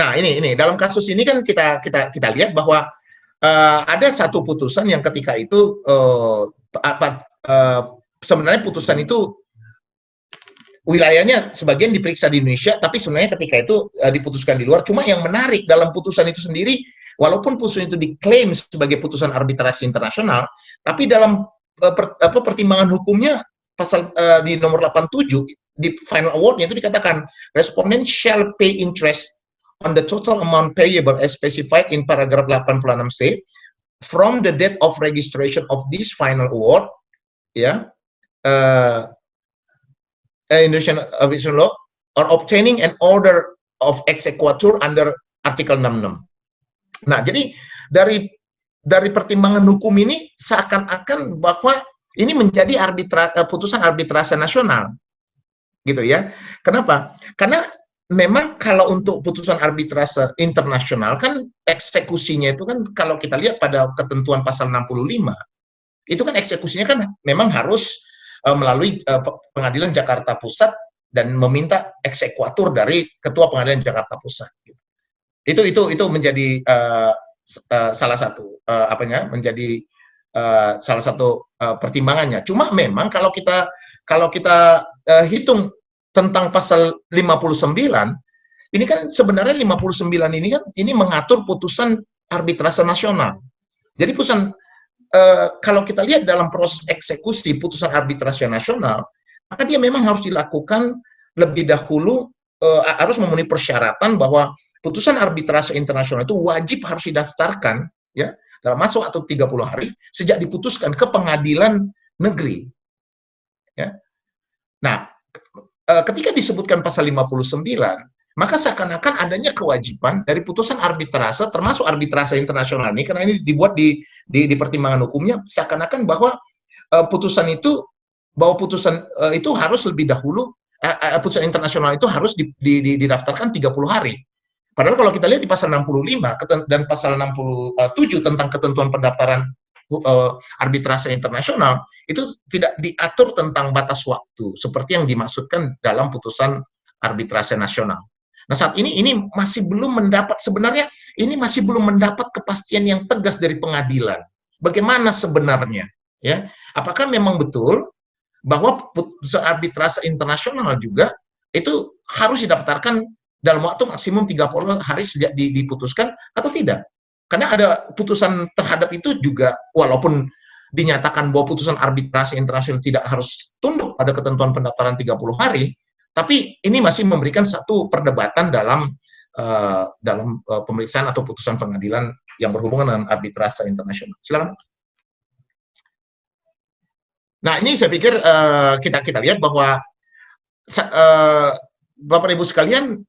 Nah, ini dalam kasus ini kan kita lihat bahwa ada satu putusan yang ketika itu sebenarnya putusan itu wilayahnya sebagian diperiksa di Indonesia, tapi sebenarnya ketika itu diputuskan di luar. Cuma yang menarik dalam putusan itu sendiri, walaupun putusan itu diklaim sebagai putusan arbitrasi internasional, tapi dalam pertimbangan hukumnya pasal di nomor 87 di final award-nya itu dikatakan respondent shall pay interest on the total amount payable as specified in paragraph 86C from the date of registration of this final award, ya. Indonesian Arbitration Law or obtaining an order of exequatur under Artikel 66. Nah, jadi dari pertimbangan hukum ini seakan-akan bahwa ini menjadi putusan arbitrase nasional, gitu ya. Kenapa? Karena memang kalau untuk putusan arbitrase internasional kan eksekusinya itu kan kalau kita lihat pada ketentuan pasal 65 itu kan eksekusinya kan memang harus melalui Pengadilan Jakarta Pusat dan meminta eksekuatur dari Ketua Pengadilan Jakarta Pusat. Itu menjadi salah satu menjadi salah satu pertimbangannya. Cuma memang kalau kita hitung tentang pasal 59, ini kan sebenarnya 59 ini kan mengatur putusan arbitrase nasional. Jadi putusan kalau kita lihat dalam proses eksekusi putusan arbitrase nasional, maka dia memang harus dilakukan lebih dahulu, harus memenuhi persyaratan bahwa putusan arbitrase internasional itu wajib harus didaftarkan ya dalam masa waktu 30 hari sejak diputuskan ke pengadilan negeri. Ya. Nah, ketika disebutkan pasal 59, maka seakan-akan adanya kewajiban dari putusan arbitrase, termasuk arbitrase internasional ini, karena ini dibuat di pertimbangan hukumnya, seakan-akan bahwa putusan itu harus lebih dahulu, putusan internasional itu harus didaftarkan 30 hari. Padahal kalau kita lihat di pasal 65 dan pasal 67 tentang ketentuan pendaftaran arbitrase internasional, itu tidak diatur tentang batas waktu seperti yang dimaksudkan dalam putusan arbitrase nasional. Nah, saat ini masih belum mendapat, sebenarnya ini masih belum mendapat kepastian yang tegas dari pengadilan. Bagaimana sebenarnya? Ya, apakah memang betul bahwa putusan arbitrase internasional juga itu harus didaftarkan dalam waktu maksimum 30 hari sejak diputuskan atau tidak? Karena ada putusan terhadap itu juga, walaupun dinyatakan bahwa putusan arbitrase internasional tidak harus tunduk pada ketentuan pendaftaran 30 hari, tapi ini masih memberikan satu perdebatan dalam pemeriksaan atau putusan pengadilan yang berhubungan dengan arbitrase internasional. Silakan. Nah, ini saya pikir kita lihat bahwa Bapak Ibu sekalian,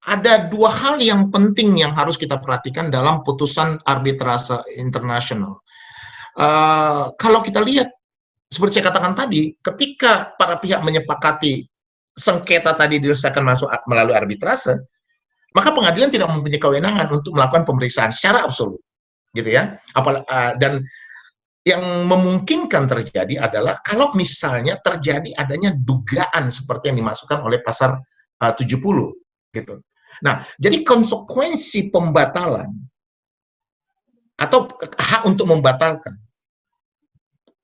ada dua hal yang penting yang harus kita perhatikan dalam putusan arbitrase internasional. Kalau kita lihat, seperti saya katakan tadi, ketika para pihak menyepakati sengketa tadi diselesaikan melalui arbitrase, maka pengadilan tidak mempunyai kewenangan untuk melakukan pemeriksaan secara absolut, gitu ya. Dan yang memungkinkan terjadi adalah kalau misalnya terjadi adanya dugaan seperti yang dimasukkan oleh pasal 70, gitu. Nah, jadi konsekuensi pembatalan atau hak untuk membatalkan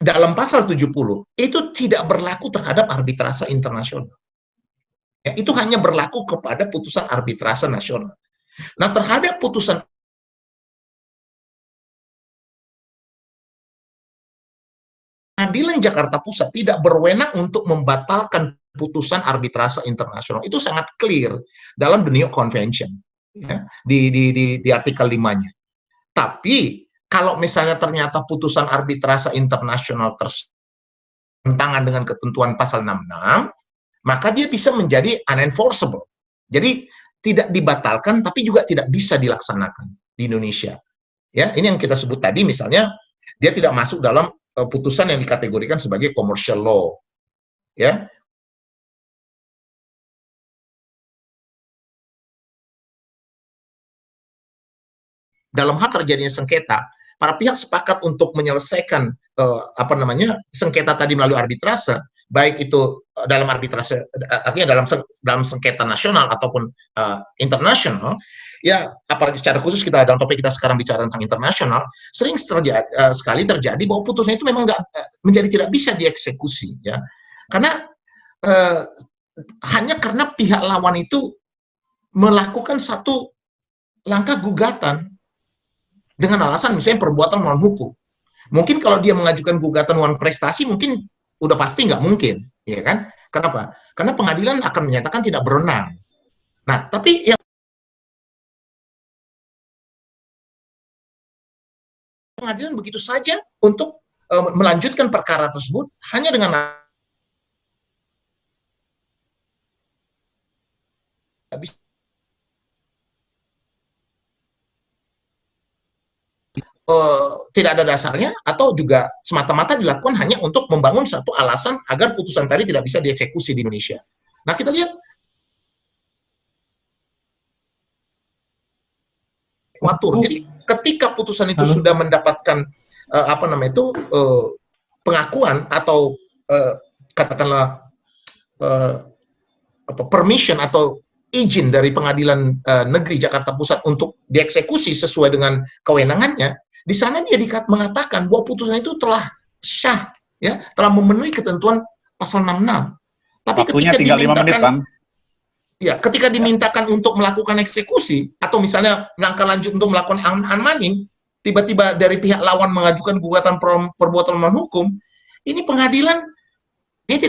dalam pasal 70 itu tidak berlaku terhadap arbitrase internasional. Ya, itu hanya berlaku kepada putusan arbitrase nasional. Nah, terhadap putusan Pengadilan Jakarta Pusat tidak berwenang untuk membatalkan putusan arbitrase internasional. Itu sangat clear dalam The New York Convention, ya, di artikel 5-nya. Tapi kalau misalnya ternyata putusan arbitrase internasional bertentangan dengan ketentuan pasal 66, maka dia bisa menjadi unenforceable. Jadi tidak dibatalkan tapi juga tidak bisa dilaksanakan di Indonesia. Ya, ini yang kita sebut tadi, misalnya dia tidak masuk dalam putusan yang dikategorikan sebagai commercial law. Ya. Dalam hal terjadinya sengketa, para pihak sepakat untuk menyelesaikan sengketa tadi melalui arbitrase, baik itu dalam arbitrase, artinya dalam sengketa nasional ataupun internasional, ya apalagi secara khusus kita dalam topik kita sekarang bicara tentang internasional, sering sekali terjadi bahwa putusan itu memang tidak bisa dieksekusi, ya, karena hanya karena pihak lawan itu melakukan satu langkah gugatan dengan alasan misalnya perbuatan melawan hukum. Mungkin kalau dia mengajukan gugatan melawan prestasi, mungkin udah pasti nggak mungkin, ya kan? Kenapa? Karena pengadilan akan menyatakan tidak berwenang. Nah, tapi yang pengadilan begitu saja untuk melanjutkan perkara tersebut hanya dengan tidak ada dasarnya, atau juga semata-mata dilakukan hanya untuk membangun satu alasan agar putusan tadi tidak bisa dieksekusi di Indonesia. Nah, kita lihat jadi ketika putusan itu sudah mendapatkan pengakuan atau katakanlah permission atau izin dari Pengadilan Negeri Jakarta Pusat untuk dieksekusi sesuai dengan kewenangannya, di sana dia mengatakan bahwa putusan itu telah sah, ya, telah memenuhi ketentuan pasal 66. Tapi waktunya tinggal 5 menit, Bang. Ya, ketika dimintakan untuk melakukan eksekusi atau misalnya langkah lanjut untuk melakukan unmanning, tiba-tiba dari pihak lawan mengajukan gugatan perbuatan melawan hukum, ini pengadilan dia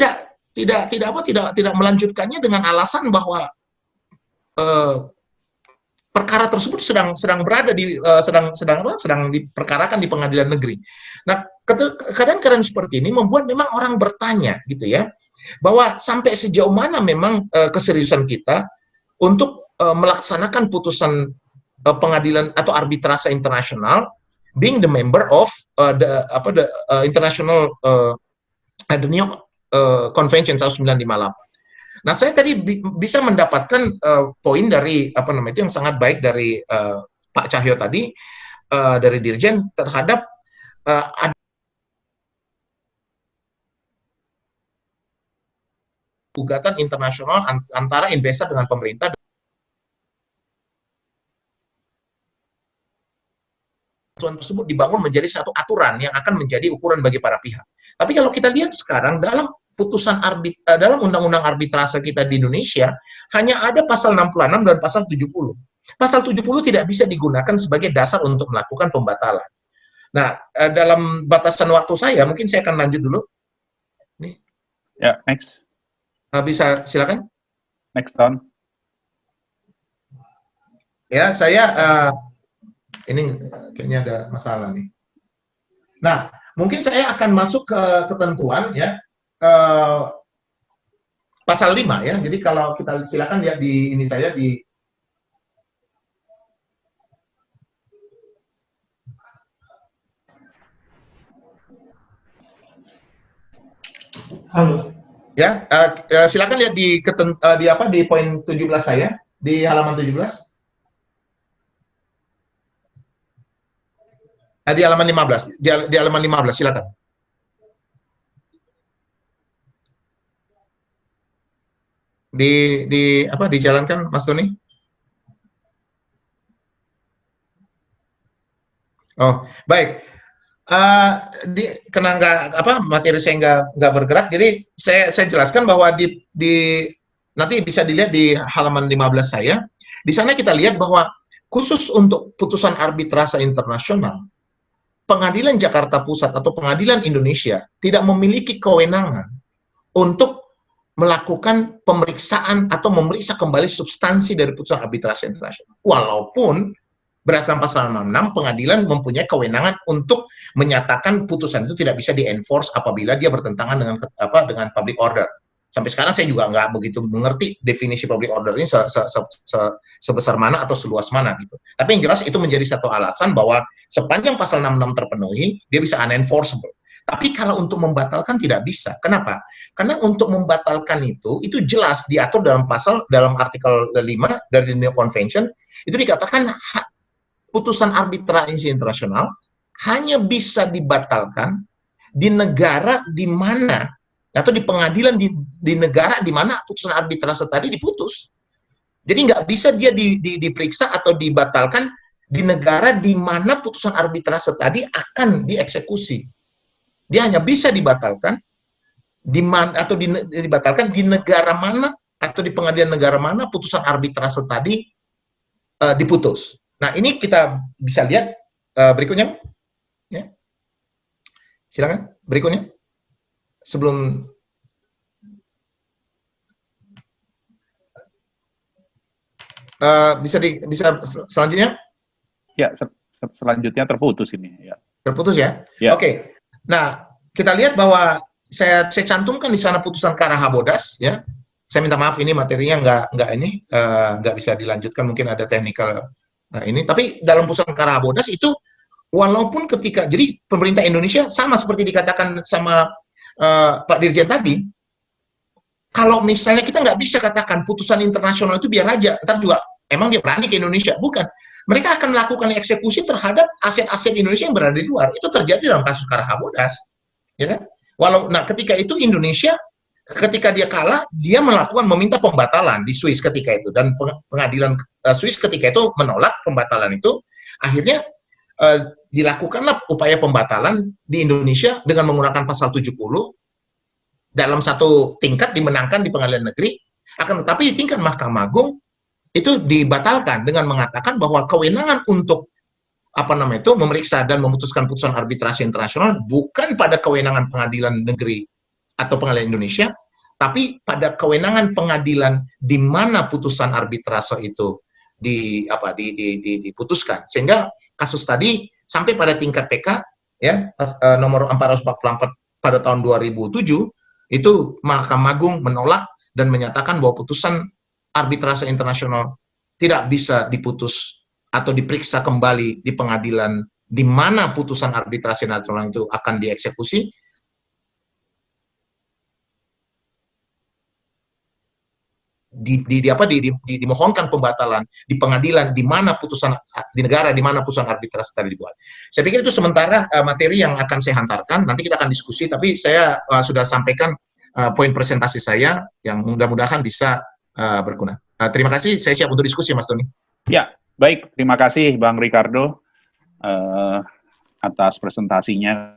tidak melanjutkannya dengan alasan bahwa perkara tersebut sedang berada di sedang diperkarakan di pengadilan negeri. Nah, keadaan seperti ini membuat memang orang bertanya gitu ya, bahwa sampai sejauh mana memang keseriusan kita untuk melaksanakan putusan pengadilan atau arbitrase internasional, being the member of the international the New York Convention 1958. Nah, saya tadi bisa mendapatkan poin dari itu yang sangat baik dari Pak Cahyo tadi, dari Dirjen terhadap ada gugatan internasional antara investor dengan pemerintah. Tersebut dibangun menjadi satu aturan yang akan menjadi ukuran bagi para pihak. Tapi kalau kita lihat sekarang dalam putusan dalam undang-undang arbitrase kita di Indonesia hanya ada pasal 66 dan pasal 70. Pasal 70 tidak bisa digunakan sebagai dasar untuk melakukan pembatalan. Nah, dalam batasan waktu saya, mungkin saya akan lanjut dulu. Nih. Ya, next. Bisa silakan. Next on. Ya, saya ini kayaknya ada masalah nih. Nah, mungkin saya akan masuk ke ketentuan ya. Pasal 5 ya. Jadi kalau kita silakan lihat di ini saya di Halo. Ya, silakan lihat di di poin 17 saya di halaman 17. Di halaman 15, di halaman 15 silakan. Dijalankan Mas Tony? Oh, baik. Karena materi saya nggak bergerak, jadi saya jelaskan bahwa nanti bisa dilihat di halaman 15 saya. Di sana kita lihat bahwa khusus untuk putusan arbitrase internasional, Pengadilan Jakarta Pusat atau Pengadilan Indonesia tidak memiliki kewenangan untuk melakukan pemeriksaan atau memeriksa kembali substansi dari putusan arbitrase internasional. Walaupun berdasarkan pasal 66, pengadilan mempunyai kewenangan untuk menyatakan putusan itu tidak bisa di-enforce apabila dia bertentangan dengan public order. Sampai sekarang saya juga nggak begitu mengerti definisi public order ini sebesar mana atau seluas mana gitu. Tapi yang jelas itu menjadi satu alasan bahwa sepanjang pasal 66 terpenuhi, dia bisa unenforceable. Tapi kalau untuk membatalkan tidak bisa. Kenapa? Karena untuk membatalkan itu jelas diatur dalam artikel 5 dari New York Convention, itu dikatakan putusan arbitrasi internasional hanya bisa dibatalkan di negara di mana atau di pengadilan di negara di mana putusan arbitrase tadi diputus. Jadi nggak bisa dia diperiksa atau dibatalkan di negara di mana putusan arbitrase tadi akan dieksekusi. Dia hanya bisa dibatalkan dibatalkan di negara mana atau di pengadilan negara mana putusan arbitrase tadi diputus. Nah, ini kita bisa lihat berikutnya. Ya. Silakan berikutnya. Sebelum bisa selanjutnya? Ya, selanjutnya terputus ini. Ya. Terputus ya? Ya. Oke. Nah, kita lihat bahwa saya cantumkan di sana putusan Karahabodas ya. Saya minta maaf ini materinya nggak bisa dilanjutkan, mungkin ada technical ini. Tapi dalam putusan Karahabodas itu walaupun jadi pemerintah Indonesia sama seperti dikatakan sama Pak Dirjen tadi, kalau misalnya kita nggak bisa katakan putusan internasional itu biar aja, ntar juga emang dia berani ke Indonesia, bukan. Mereka akan melakukan eksekusi terhadap aset-aset Indonesia yang berada di luar. Itu terjadi dalam kasus Karahabodas, ya kan? Ketika itu Indonesia, ketika dia kalah, dia meminta pembatalan di Swiss ketika itu, dan pengadilan Swiss ketika itu menolak pembatalan itu. Akhirnya dilakukanlah upaya pembatalan di Indonesia dengan menggunakan pasal 70 dalam satu tingkat dimenangkan di pengadilan negeri, akan tetapi di tingkat Mahkamah Agung itu dibatalkan dengan mengatakan bahwa kewenangan untuk memeriksa dan memutuskan putusan arbitrasi internasional bukan pada kewenangan pengadilan negeri atau pengadilan Indonesia, Tapi pada kewenangan pengadilan di mana putusan arbitrase itu diputuskan, sehingga kasus tadi sampai pada tingkat PK ya nomor 444 pada tahun 2007 itu Mahkamah Agung menolak dan menyatakan bahwa putusan arbitrase internasional tidak bisa diputus atau diperiksa kembali di pengadilan di mana putusan arbitrase internasional itu akan dieksekusi. Dimohonkan pembatalan di pengadilan di mana putusan di negara di mana putusan arbitrase tadi dibuat. Saya pikir itu sementara materi yang akan saya hantarkan. Nanti kita akan diskusi, tapi saya sudah sampaikan poin presentasi saya yang mudah-mudahan bisa berguna. Terima kasih, saya siap untuk diskusi, Mas Doni. Ya, baik. Terima kasih Bang Ricardo atas presentasinya.